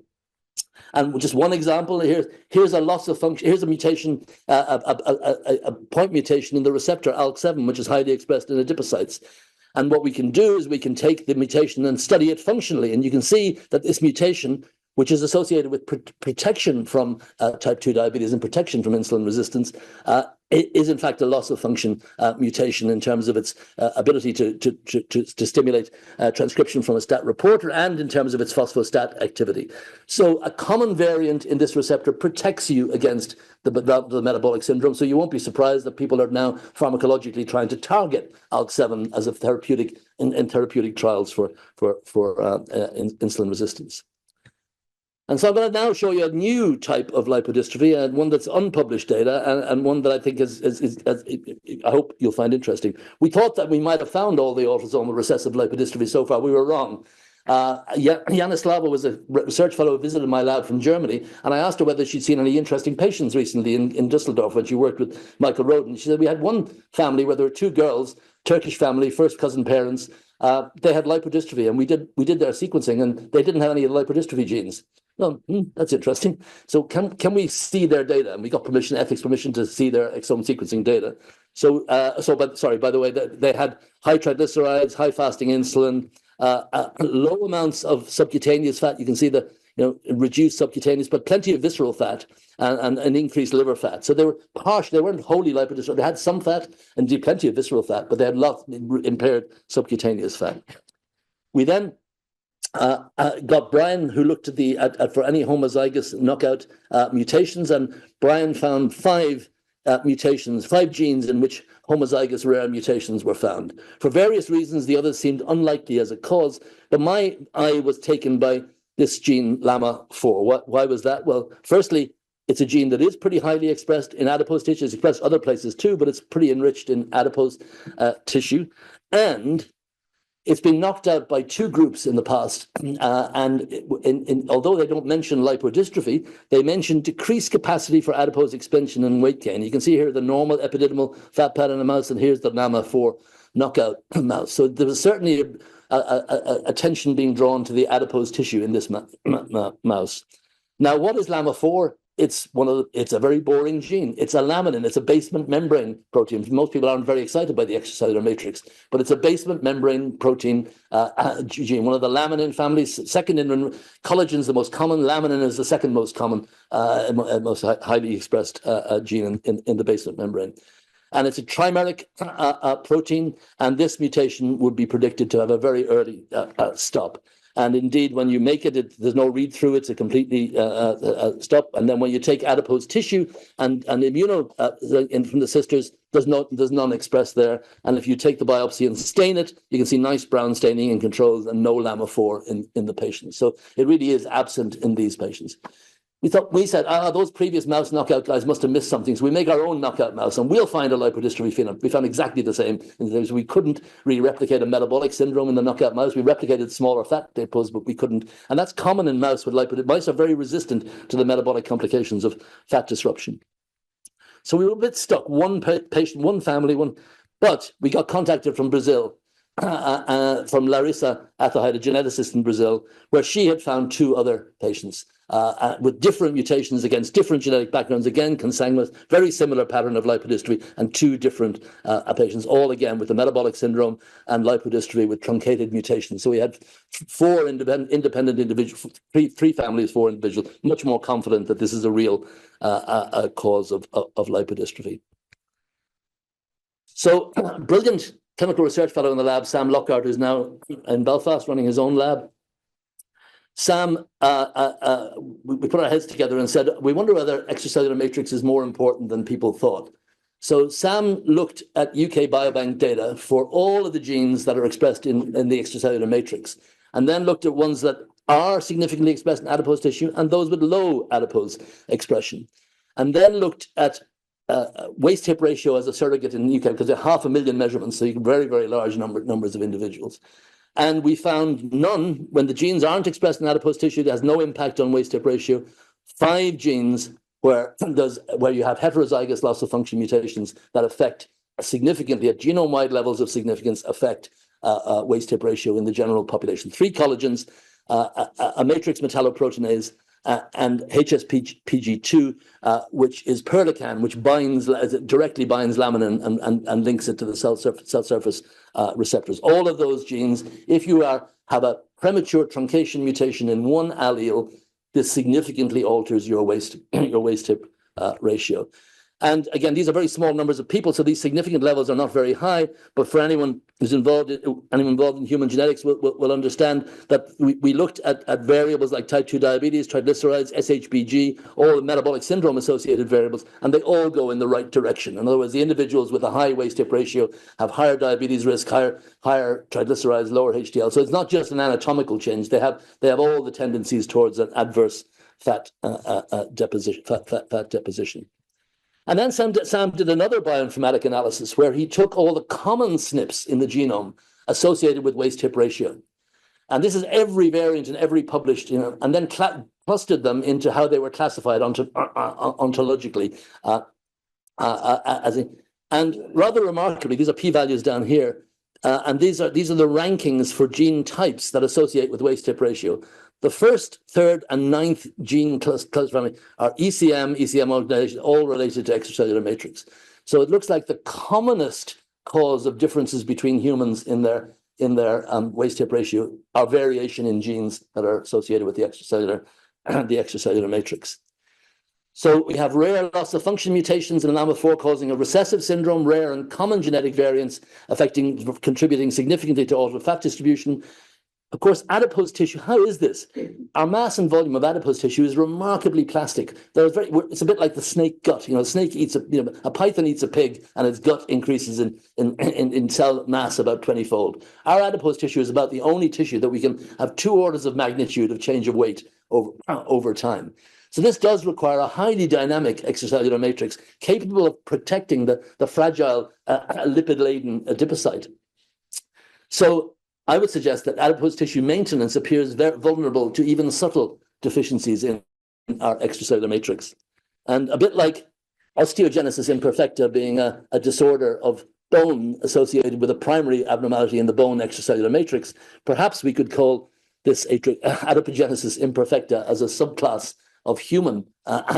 And just one example, here's a loss of function, here's a mutation, a point mutation in the receptor ALK7, which is highly expressed in adipocytes. And what we can do is we can take the mutation and study it functionally. And you can see that this mutation, which is associated with protection from type 2 diabetes and protection from insulin resistance, is in fact a loss of function mutation in terms of its ability to stimulate transcription from a STAT reporter and in terms of its phosphostat activity. So a common variant in this receptor protects you against the metabolic syndrome. So you won't be surprised that people are now pharmacologically trying to target ALK7 as a therapeutic in therapeutic trials for insulin resistance. And so I'm going to now show you a new type of lipodystrophy, and one that's unpublished data, and one that I think is I hope you'll find interesting. We thought that we might have found all the autosomal recessive lipodystrophy so far. We were wrong. Janislava was a research fellow who visited my lab from Germany, and I asked her whether she'd seen any interesting patients recently in Düsseldorf when she worked with Michael Roden. She said we had one family where there were two girls, Turkish family, first cousin parents. They had lipodystrophy, and we did their sequencing, and they didn't have any of the lipodystrophy genes. Oh, that's interesting. So can we see their data? And we got permission, ethics permission, to see their exome sequencing data. So by the way, they had high triglycerides, high fasting insulin, low amounts of subcutaneous fat. You can see the reduced subcutaneous, but plenty of visceral fat and increased liver fat. So they were partial. They weren't wholly lipodystrophic. They had some fat and plenty of visceral fat, but they had lots impaired subcutaneous fat. We then got Brian, who looked at for any homozygous knockout mutations, and Brian found 5 mutations, 5 genes in which homozygous rare mutations were found. For various reasons, the others seemed unlikely as a cause, but my eye was taken by this gene LAMA4. Why was that? Well, firstly, it's a gene that is pretty highly expressed in adipose tissue. It's expressed other places too, but it's pretty enriched in adipose tissue. And it's been knocked out by 2 groups in the past. Although they don't mention lipodystrophy, they mention decreased capacity for adipose expansion and weight gain. You can see here the normal epididymal fat pad in a mouse, and here's the LAMA4 knockout mouse. So there was certainly attention being drawn to the adipose tissue in this mouse. Now, what is LAMA4? It's a very boring gene. It's a laminin. It's a basement membrane protein. Most people aren't very excited by the extracellular matrix, but it's a basement membrane protein gene, one of the laminin families. Second in collagen is the most common. Laminin is the second most common, most highly expressed gene in the basement membrane. And it's a trimeric protein, and this mutation would be predicted to have a very early stop. And indeed, when you make it, there's no read-through. It's a completely stop. And then when you take adipose tissue and immuno from the sisters, there's none expressed there. And if you take the biopsy and stain it, you can see nice brown staining and controls and no LAMA4 in the patients. So it really is absent in these patients. We said, those previous mouse knockout guys must have missed something. So we make our own knockout mouse and we'll find a lipodystrophy phenotype. We found exactly the same. We couldn't really replicate a metabolic syndrome in the knockout mouse. We replicated smaller fat adipose, but we couldn't. And that's common in mouse with lipodystrophy. Mice are very resistant to the metabolic complications of fat disruption. So we were a bit stuck. One patient, one family, but we got contacted from Brazil, from Larissa Atahide, a geneticist in Brazil, where she had found 2 other patients with different mutations against different genetic backgrounds, again consanguineous, very similar pattern of lipodystrophy, and 2 different patients, all again with the metabolic syndrome and lipodystrophy with truncated mutations. So we had 4 independent individuals, 3 families, 4 individuals, much more confident that this is a real cause of lipodystrophy. So brilliant chemical research fellow in the lab, Sam Lockhart, who's now in Belfast running his own lab. Sam, we put our heads together and said, we wonder whether extracellular matrix is more important than people thought. So Sam looked at UK Biobank data for all of the genes that are expressed in the extracellular matrix, and then looked at ones that are significantly expressed in adipose tissue and those with low adipose expression. And then looked at waist-hip ratio as a surrogate in the UK, because there are 500,000 measurements, so you can very, very large numbers of individuals. And we found none, when the genes aren't expressed in adipose tissue, it has no impact on waist-hip ratio. 5 genes where you have heterozygous loss-of-function mutations that affect significantly, at genome-wide levels of significance, affect waist-hip ratio in the general population. 3 collagens, a matrix metalloproteinase, and HSPG2, which is perlecan, which directly binds laminin and links it to the cell surface receptors. All of those genes, if you have a premature truncation mutation in one allele, this significantly alters your waist-hip ratio. And again, these are very small numbers of people, so these significant levels are not very high. But for anyone who's involved in human genetics will understand that we looked at variables like type 2 diabetes, triglycerides, SHBG, all the metabolic syndrome associated variables, and they all go in the right direction. In other words, the individuals with a high waist-hip ratio have higher diabetes risk, higher triglycerides, lower HDL. So it's not just an anatomical change; they have all the tendencies towards an adverse fat deposition. And then Sam did another bioinformatic analysis where he took all the common SNPs in the genome associated with waist-hip ratio. And this is every variant and every published, and then clustered them into how they were classified ontologically. And rather remarkably, these are p-values down here, and these are the rankings for gene types that associate with waist-hip ratio. The 1st, 3rd, and 9th gene cluster family are ECM organization, all related to extracellular matrix. So it looks like the commonest cause of differences between humans in their waist-hip ratio are variation in genes that are associated with the extracellular matrix. So we have rare loss-of-function mutations in LAMA4 causing a recessive syndrome, rare and common genetic variants contributing significantly to altered fat distribution. of course, adipose tissue, how is this? Our mass and volume of adipose tissue is remarkably plastic. It's a bit like the snake gut. A snake eats a python eats a pig, and its gut increases in cell mass about 20-fold. Our adipose tissue is about the only tissue that we can have 2 orders of magnitude of change of weight over time. So this does require a highly dynamic extracellular matrix capable of protecting the fragile lipid-laden adipocyte. So I would suggest that adipose tissue maintenance appears very vulnerable to even subtle deficiencies in our extracellular matrix. And a bit like osteogenesis imperfecta being a disorder of bone associated with a primary abnormality in the bone extracellular matrix, perhaps we could call this adipogenesis imperfecta as a subclass of human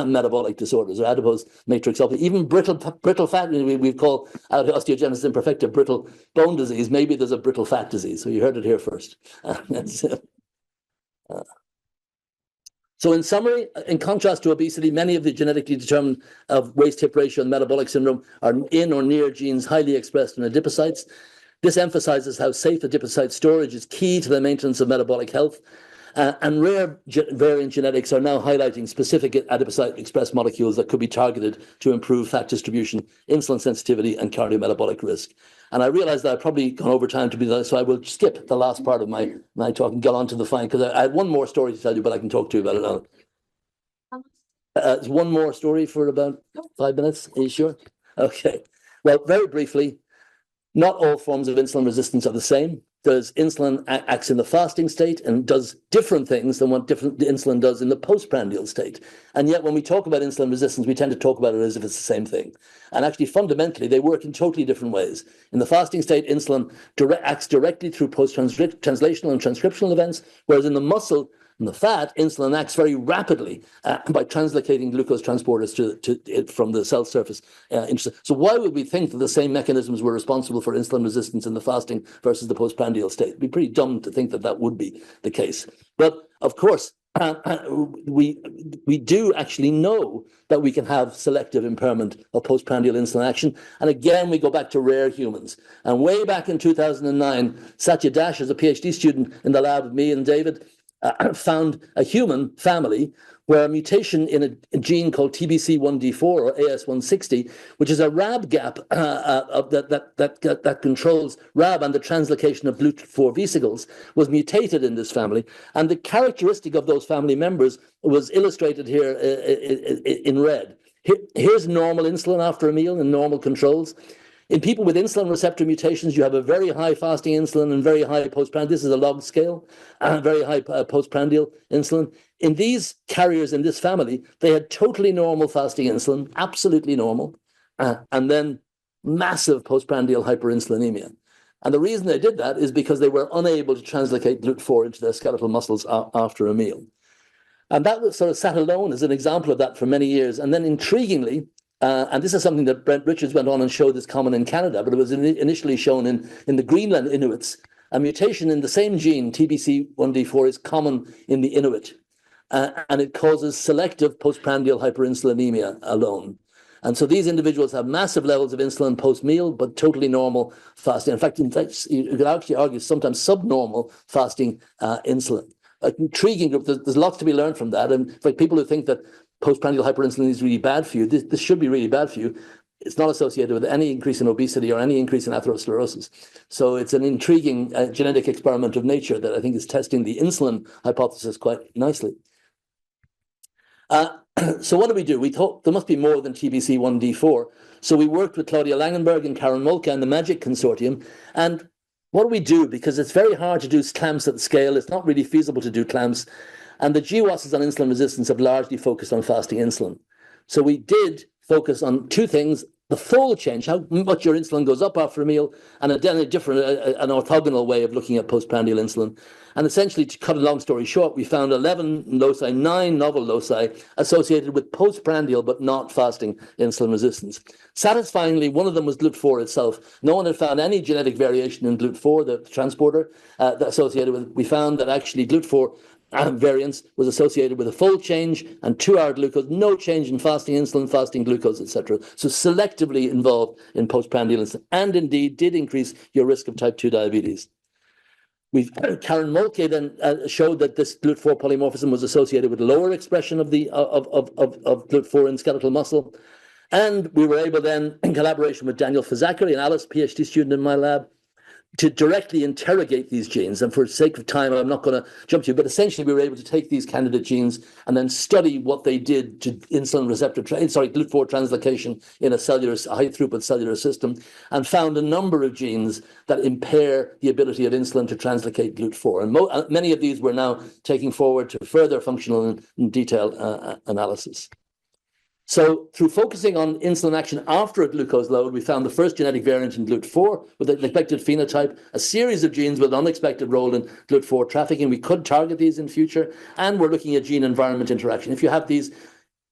metabolic disorders, or adipose matrix. Even brittle fat, we call osteogenesis imperfecta brittle bone disease. Maybe there's a brittle fat disease. So you heard it here first. So in summary, in contrast to obesity, many of the genetically determined of waist-hip ratio and metabolic syndrome are in or near genes highly expressed in adipocytes. This emphasizes how safe adipocyte storage is key to the maintenance of metabolic health. And rare variant genetics are now highlighting specific adipocyte-expressed molecules that could be targeted to improve fat distribution, insulin sensitivity, and cardiometabolic risk. And I realize that I've probably gone over time to be that, so I will skip the last part of my talk and get on to the fine, because I had one more story to tell you, but I can talk to you about it now. One more story for about 5 minutes. Are you sure? Okay. Well, very briefly, not all forms of insulin resistance are the same. There's insulin acts in the fasting state and does different things than what different insulin does in the postprandial state. And yet when we talk about insulin resistance, we tend to talk about it as if it's the same thing. And actually, fundamentally, they work in totally different ways. In the fasting state, insulin acts directly through post-translational and transcriptional events, whereas in the muscle, in the fat, insulin acts very rapidly by translocating glucose transporters from the cell surface. So why would we think that the same mechanisms were responsible for insulin resistance in the fasting versus the postprandial state? It'd be pretty dumb to think that that would be the case. But of course, we do actually know that we can have selective impairment of postprandial insulin action. And again, we go back to rare humans. And way back in 2009, Satya Das, as a PhD student in the lab with me and David, found a human family where a mutation in a gene called TBC1D4 or AS160, which is a RAB gap that controls RAB and the translocation of GLUT4 vesicles, was mutated in this family. And the characteristic of those family members was illustrated here in red. Here's normal insulin after a meal in normal controls. In people with insulin receptor mutations, you have a very high fasting insulin and very high postprandial. This is a log scale, very high postprandial insulin. In these carriers in this family, they had totally normal fasting insulin, absolutely normal, and then massive postprandial hyperinsulinemia. And the reason they did that is because they were unable to translocate GLUT4 into their skeletal muscles after a meal. And that was sort of sat alone as an example of that for many years. And then intriguingly, and this is something that Brent Richards went on and showed is common in Canada, but it was initially shown in the Greenland Inuits. A mutation in the same gene, TBC1D4, is common in the Inuit, and it causes selective postprandial hyperinsulinemia alone. And so these individuals have massive levels of insulin post-meal, but totally normal fasting. In fact, you could actually argue sometimes subnormal fasting insulin. An intriguing group. There's lots to be learned from that. And for people who think that postprandial hyperinsulinemia is really bad for you, this should be really bad for you. It's not associated with any increase in obesity or any increase in atherosclerosis. So it's an intriguing genetic experiment of nature that I think is testing the insulin hypothesis quite nicely. So what do? We thought there must be more than TBC1D4. So we worked with Claudia Langenberg and Karen Molka and the MAGIC Consortium. And what do? Because it's very hard to do clamps at scale. It's not really feasible to do clamps. And the GWASs on insulin resistance have largely focused on fasting insulin. So we did focus on two things: the fold change, how much your insulin goes up after a meal, and an orthogonal way of looking at postprandial insulin. And essentially, to cut a long story short, we found 11 loci, 9 novel loci associated with postprandial but not fasting insulin resistance. Satisfyingly, one of them was GLUT4 itself. No one had found any genetic variation in GLUT4, the transporter, associated with it. We found that actually GLUT4 variance was associated with a fold change and 2-hour glucose, no change in fasting insulin, fasting glucose, etc. So selectively involved in postprandial insulin, and indeed did increase your risk of type 2 diabetes. Karen Moltke then showed that this GLUT4 polymorphism was associated with lower expression of the GLUT4 in skeletal muscle. And we were able then, in collaboration with Daniel Fazakerly, an Alice PhD student in my lab, to directly interrogate these genes. And for sake of time, I'm not going to jump to you, but essentially we were able to take these candidate genes and then study what they did to insulin receptor, GLUT4 translocation in a high throughput cellular system, and found a number of genes that impair the ability of insulin to translocate GLUT4. And many of these we're now taking forward to further functional and detailed analysis. So through focusing on insulin action after a glucose load, we found the first genetic variant in GLUT4 with an expected phenotype, a series of genes with an unexpected role in GLUT4 trafficking. We could target these in future, and we're looking at gene-environment interaction. If you have these,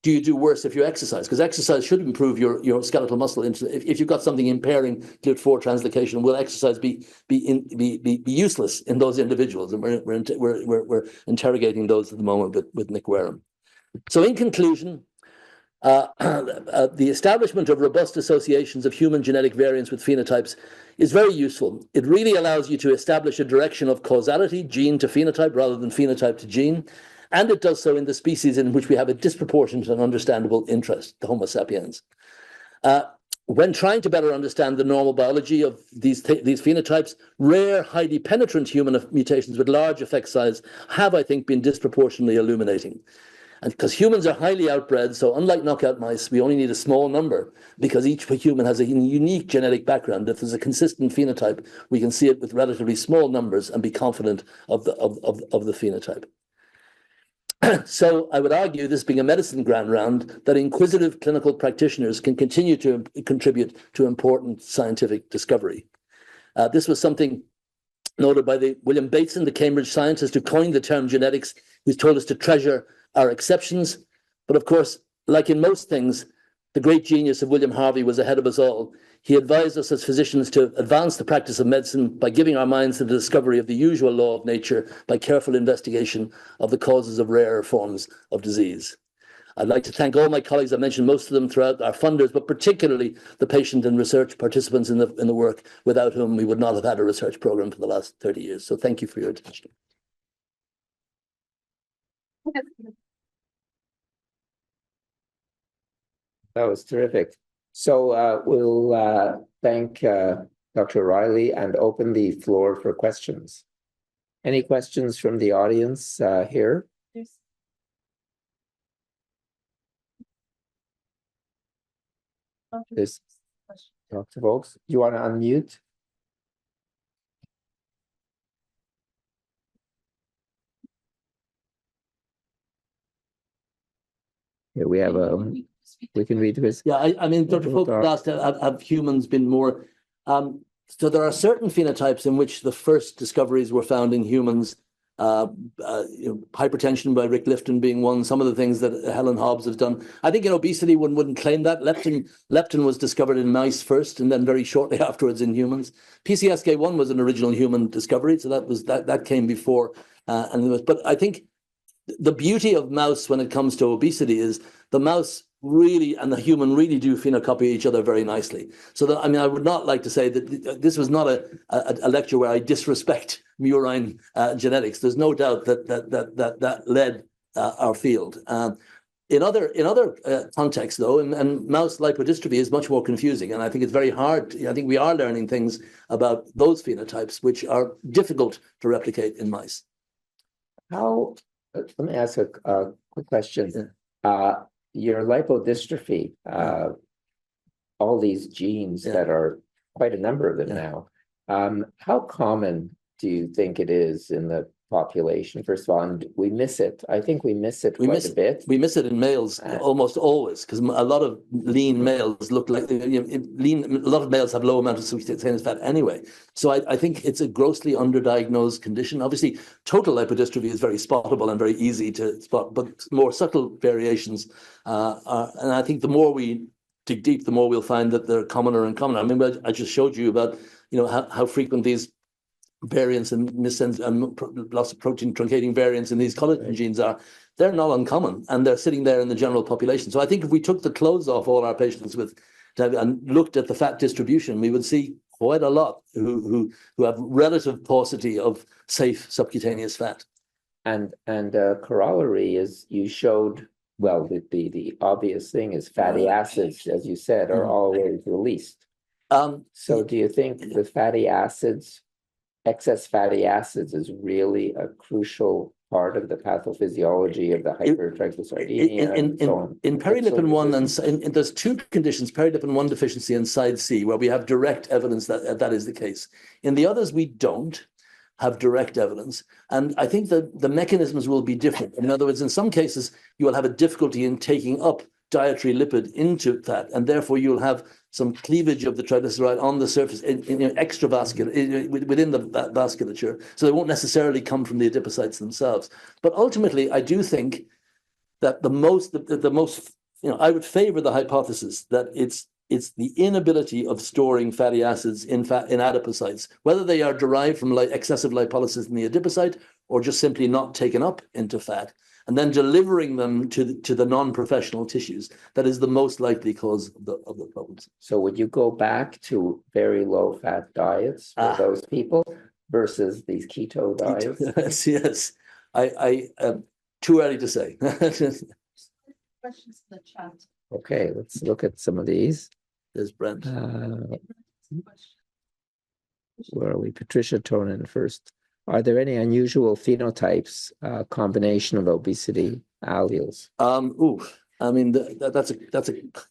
do you do worse if you exercise? Because exercise should improve your skeletal muscle. If you've got something impairing GLUT4 translocation, will exercise be useless in those individuals? And we're interrogating those at the moment with Nick Wareham. So in conclusion, the establishment of robust associations of human genetic variants with phenotypes is very useful. It really allows you to establish a direction of causality, gene to phenotype, rather than phenotype to gene. And it does so in the species in which we have a disproportionate and understandable interest, the Homo sapiens. When trying to better understand the normal biology of these phenotypes, rare, highly penetrant human mutations with large effect size have, I think, been disproportionately illuminating. And because humans are highly outbred, so unlike knockout mice, we only need a small number because each human has a unique genetic background. If there's a consistent phenotype, we can see it with relatively small numbers and be confident of the phenotype. So I would argue, this being a medicine grand round, that inquisitive clinical practitioners can continue to contribute to important scientific discovery. This was something noted by William Bateson, the Cambridge scientist who coined the term genetics, who's told us to treasure our exceptions. But of course, like in most things, the great genius of William Harvey was ahead of us all. He advised us as physicians to advance the practice of medicine by giving our minds to the discovery of the usual law of nature by careful investigation of the causes of rarer forms of disease. I'd like to thank all my colleagues. I mentioned most of them throughout, our funders, but particularly the patient and research participants in the work, without whom we would not have had a research program for the last 30 years. So thank you for your attention. That was terrific. So we'll thank Dr. Riley and open the floor for questions. Any questions from the audience here? Yes. This, Dr. Volks, you want to unmute? Here we have we can read this. Yeah, I mean, Dr. Volks asked, have humans been more? So there are certain phenotypes in which the first discoveries were found in humans. Hypertension by Rick Lifton being one. Some of the things that Helen Hobbs has done. I think in obesity, one wouldn't claim that. Leptin was discovered in mice first, and then very shortly afterwards in humans. PCSK1 was an original human discovery, so that came before. But I think the beauty of mouse when it comes to obesity is the mouse really and the human really do phenocopy each other very nicely. So that, I mean, I would not like to say that this was not a lecture where I disrespect murine genetics. There's no doubt that led our field. In other contexts, though, and mouse lipodystrophy is much more confusing, and I think it's very hard. I think we are learning things about those phenotypes which are difficult to replicate in mice. How? Let me ask a quick question. Your lipodystrophy, all these genes that are quite a number of them now, how common do you think it is in the population? First of all, and we miss it. I think we miss it quite a bit. We miss it in males almost always, because a lot of lean males look like lean. A lot of males have low amounts of subcutaneous fat anyway. So I think it's a grossly underdiagnosed condition. Obviously, total lipodystrophy is very spottable and very easy to spot, but more subtle variations and I think the more we dig deep, the more we'll find that they're commoner and commoner. I mean, I just showed you about how frequent these variants and missense and loss of protein truncating variants in these collagen genes are. They're not uncommon, and they're sitting there in the general population. So I think if we took the clothes off all our patients and looked at the fat distribution, we would see quite a lot who have relative paucity of safe subcutaneous fat. And corollary is you showed, well, the obvious thing is fatty acids, as you said, are always released. So do you think the fatty acids, excess fatty acids, is really a crucial part of the pathophysiology of the hypertriglyceridemia and so on? In perilipin 1, and there's two conditions, perilipin 1 deficiency and side C, where we have direct evidence that that is the case. In the others, we don't have direct evidence. And I think that the mechanisms will be different. In other words, in some cases, you will have a difficulty in taking up dietary lipid into fat, and therefore you'll have some cleavage of the triglyceride on the surface in extravascular within the vasculature. So they won't necessarily come from the adipocytes themselves. But ultimately, I do think that the most, I would favor the hypothesis that it's the inability of storing fatty acids in adipocytes, whether they are derived from excessive lipolysis in the adipocyte or just simply not taken up into fat, and then delivering them to the non-professional tissues. That is the most likely cause of the problems. So would you go back to very low-fat diets for those people versus these keto diets? Yes. I too early to say. Questions in the chat. Okay, let's look at some of these. There's Brent. Where are we? Patricia Tonin first. Are there any unusual phenotypes, combination of obesity alleles? I mean, that's a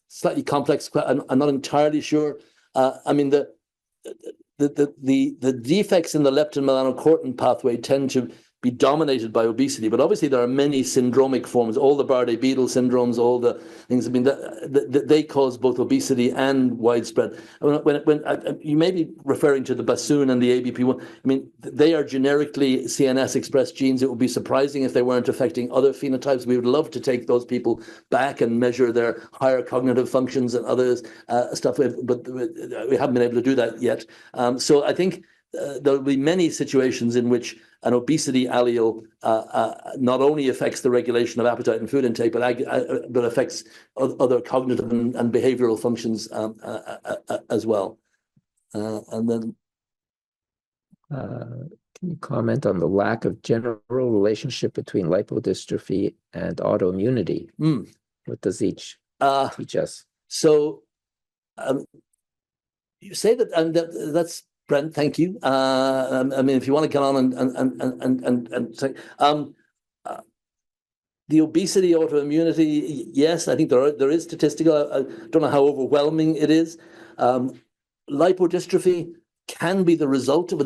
slightly complex question. I'm not entirely sure. I mean, the defects in the leptin melanocortin pathway tend to be dominated by obesity, but obviously there are many syndromic forms, all the Bardet-Biedl syndromes, all the things. I mean, they cause both obesity and widespread. When you may be referring to the bassoon and the ABP1. I mean, they are generically CNS expressed genes. It would be surprising if they weren't affecting other phenotypes. We would love to take those people back and measure their higher cognitive functions and others stuff, but we haven't been able to do that yet. So I think there will be many situations in which an obesity allele not only affects the regulation of appetite and food intake, but affects other cognitive and behavioral functions as well. And then, can you comment on the lack of general relationship between lipodystrophy and autoimmunity? What does each teach us? So, you say that, and that's. Brent, thank you. I mean, if you want to come on and say, the obesity autoimmunity, yes, I think there is statistical. I don't know how overwhelming it is. Lipodystrophy can be the result of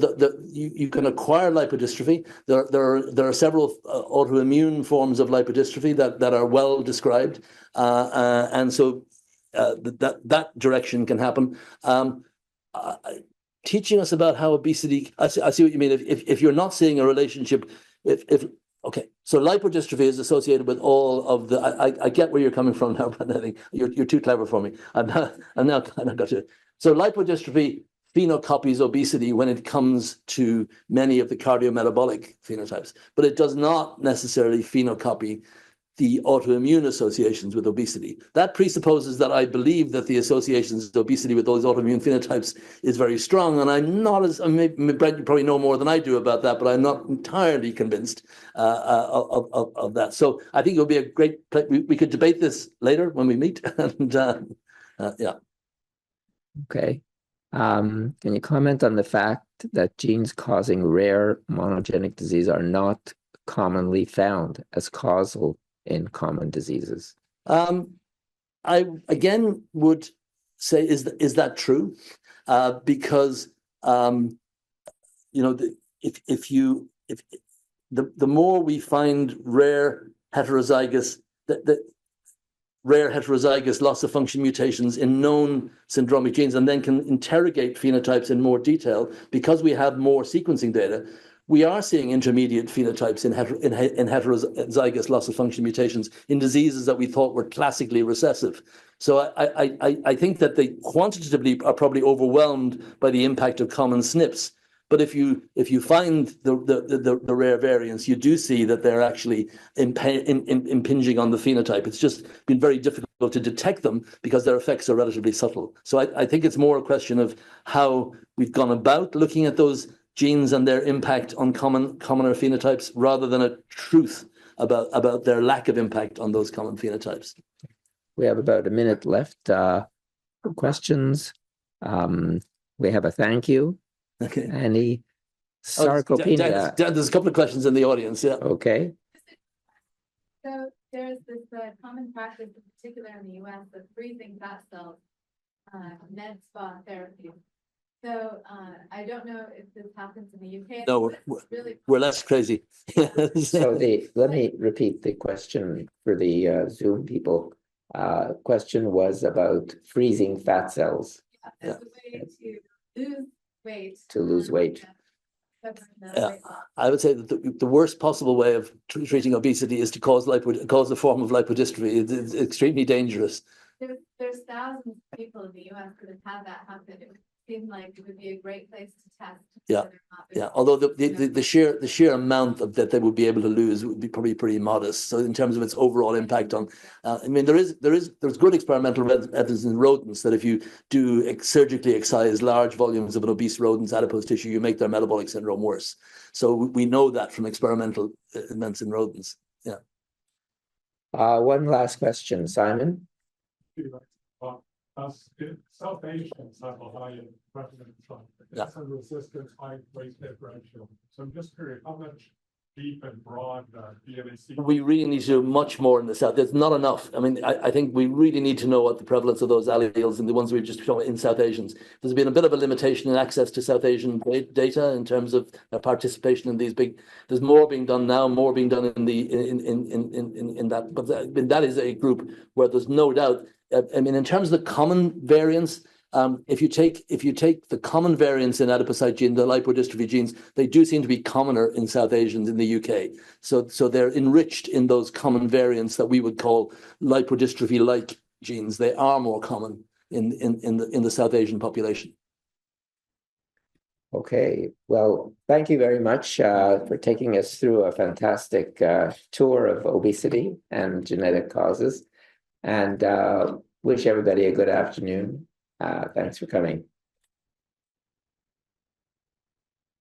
you can acquire lipodystrophy. There are several autoimmune forms of lipodystrophy that are well described, and so that direction can happen. Teaching us about how obesity, I see what you mean. If you're not seeing a relationship, okay, so lipodystrophy is associated with all of the, I get where you're coming from now, but I think you're too clever for me. I'm now kind of got you. So lipodystrophy phenocopies obesity when it comes to many of the cardiometabolic phenotypes, but it does not necessarily phenocopy the autoimmune associations with obesity. That presupposes that I believe that the associations of obesity with those autoimmune phenotypes is very strong, and I'm not as, Brent, you probably know more than I do about that, but I'm not entirely convinced of that. So I think it would be a great, we could debate this later when we meet, and yeah. Okay. Can you comment on the fact that genes causing rare monogenic disease are not commonly found as causal in common diseases? I again would say, is that true? Because you know, if the more we find rare heterozygous loss of function mutations in known syndromic genes, and then can interrogate phenotypes in more detail, because we have more sequencing data, we are seeing intermediate phenotypes in heterozygous loss of function mutations in diseases that we thought were classically recessive. So I think that they quantitatively are probably overwhelmed by the impact of common SNPs, But if you find the rare variants, you do see that they're actually impinging on the phenotype. It's just been very difficult to detect them because their effects are relatively subtle. So I think it's more a question of how we've gone about looking at those genes and their impact on commoner phenotypes, rather than a truth about their lack of impact on those common phenotypes. We have about a minute left. Questions? We have a thank you. Okay. Any sarcopenia? There's a couple of questions in the audience. Yeah. Okay. So there's this common practice, in particular in the U.S., of freezing fat cells, med spa therapy. So I don't know if this happens in the UK. No, we're less crazy. So let me repeat the question for the Zoom people. Question was about freezing fat cells. Yeah, as a way to lose weight. To lose weight. Yeah, I would say that the worst possible way of treating obesity is to cause a form of lipodystrophy. It's extremely dangerous. There's thousands of people in the U.S. that have had that happen. It would seem like it would be a great place to test. Yeah. Although the sheer amount of that they would be able to lose would be probably pretty modest. So in terms of its overall impact on, I mean, there's good experimental evidence in rodents that if you do surgically excise large volumes of an obese rodent's adipose tissue, you make their metabolic syndrome worse. So we know that from experimental events in rodents. Yeah. One last question, Simon. South Asians have a higher prevalence of insulin resistance, high weight differential. So I'm just curious, how much deep and broad BMAC? We really need to do much more in the South. There's not enough. I mean, I think we really need to know what the prevalence of those alleles and the ones we've just shown in South Asians. There's been a bit of a limitation in access to South Asian data in terms of participation in these big. There's more being done now, more being done in that. But that is a group where there's no doubt. I mean, in terms of the common variants, if you take the common variants in adipocyte gene, the lipodystrophy genes, they do seem to be commoner in South Asians in the UK. So they're enriched in those common variants that we would call lipodystrophy-like genes. They are more common in the South Asian population. Okay, well, thank you very much for taking us through a fantastic tour of obesity and genetic causes. And wish everybody a good afternoon. Thanks for coming.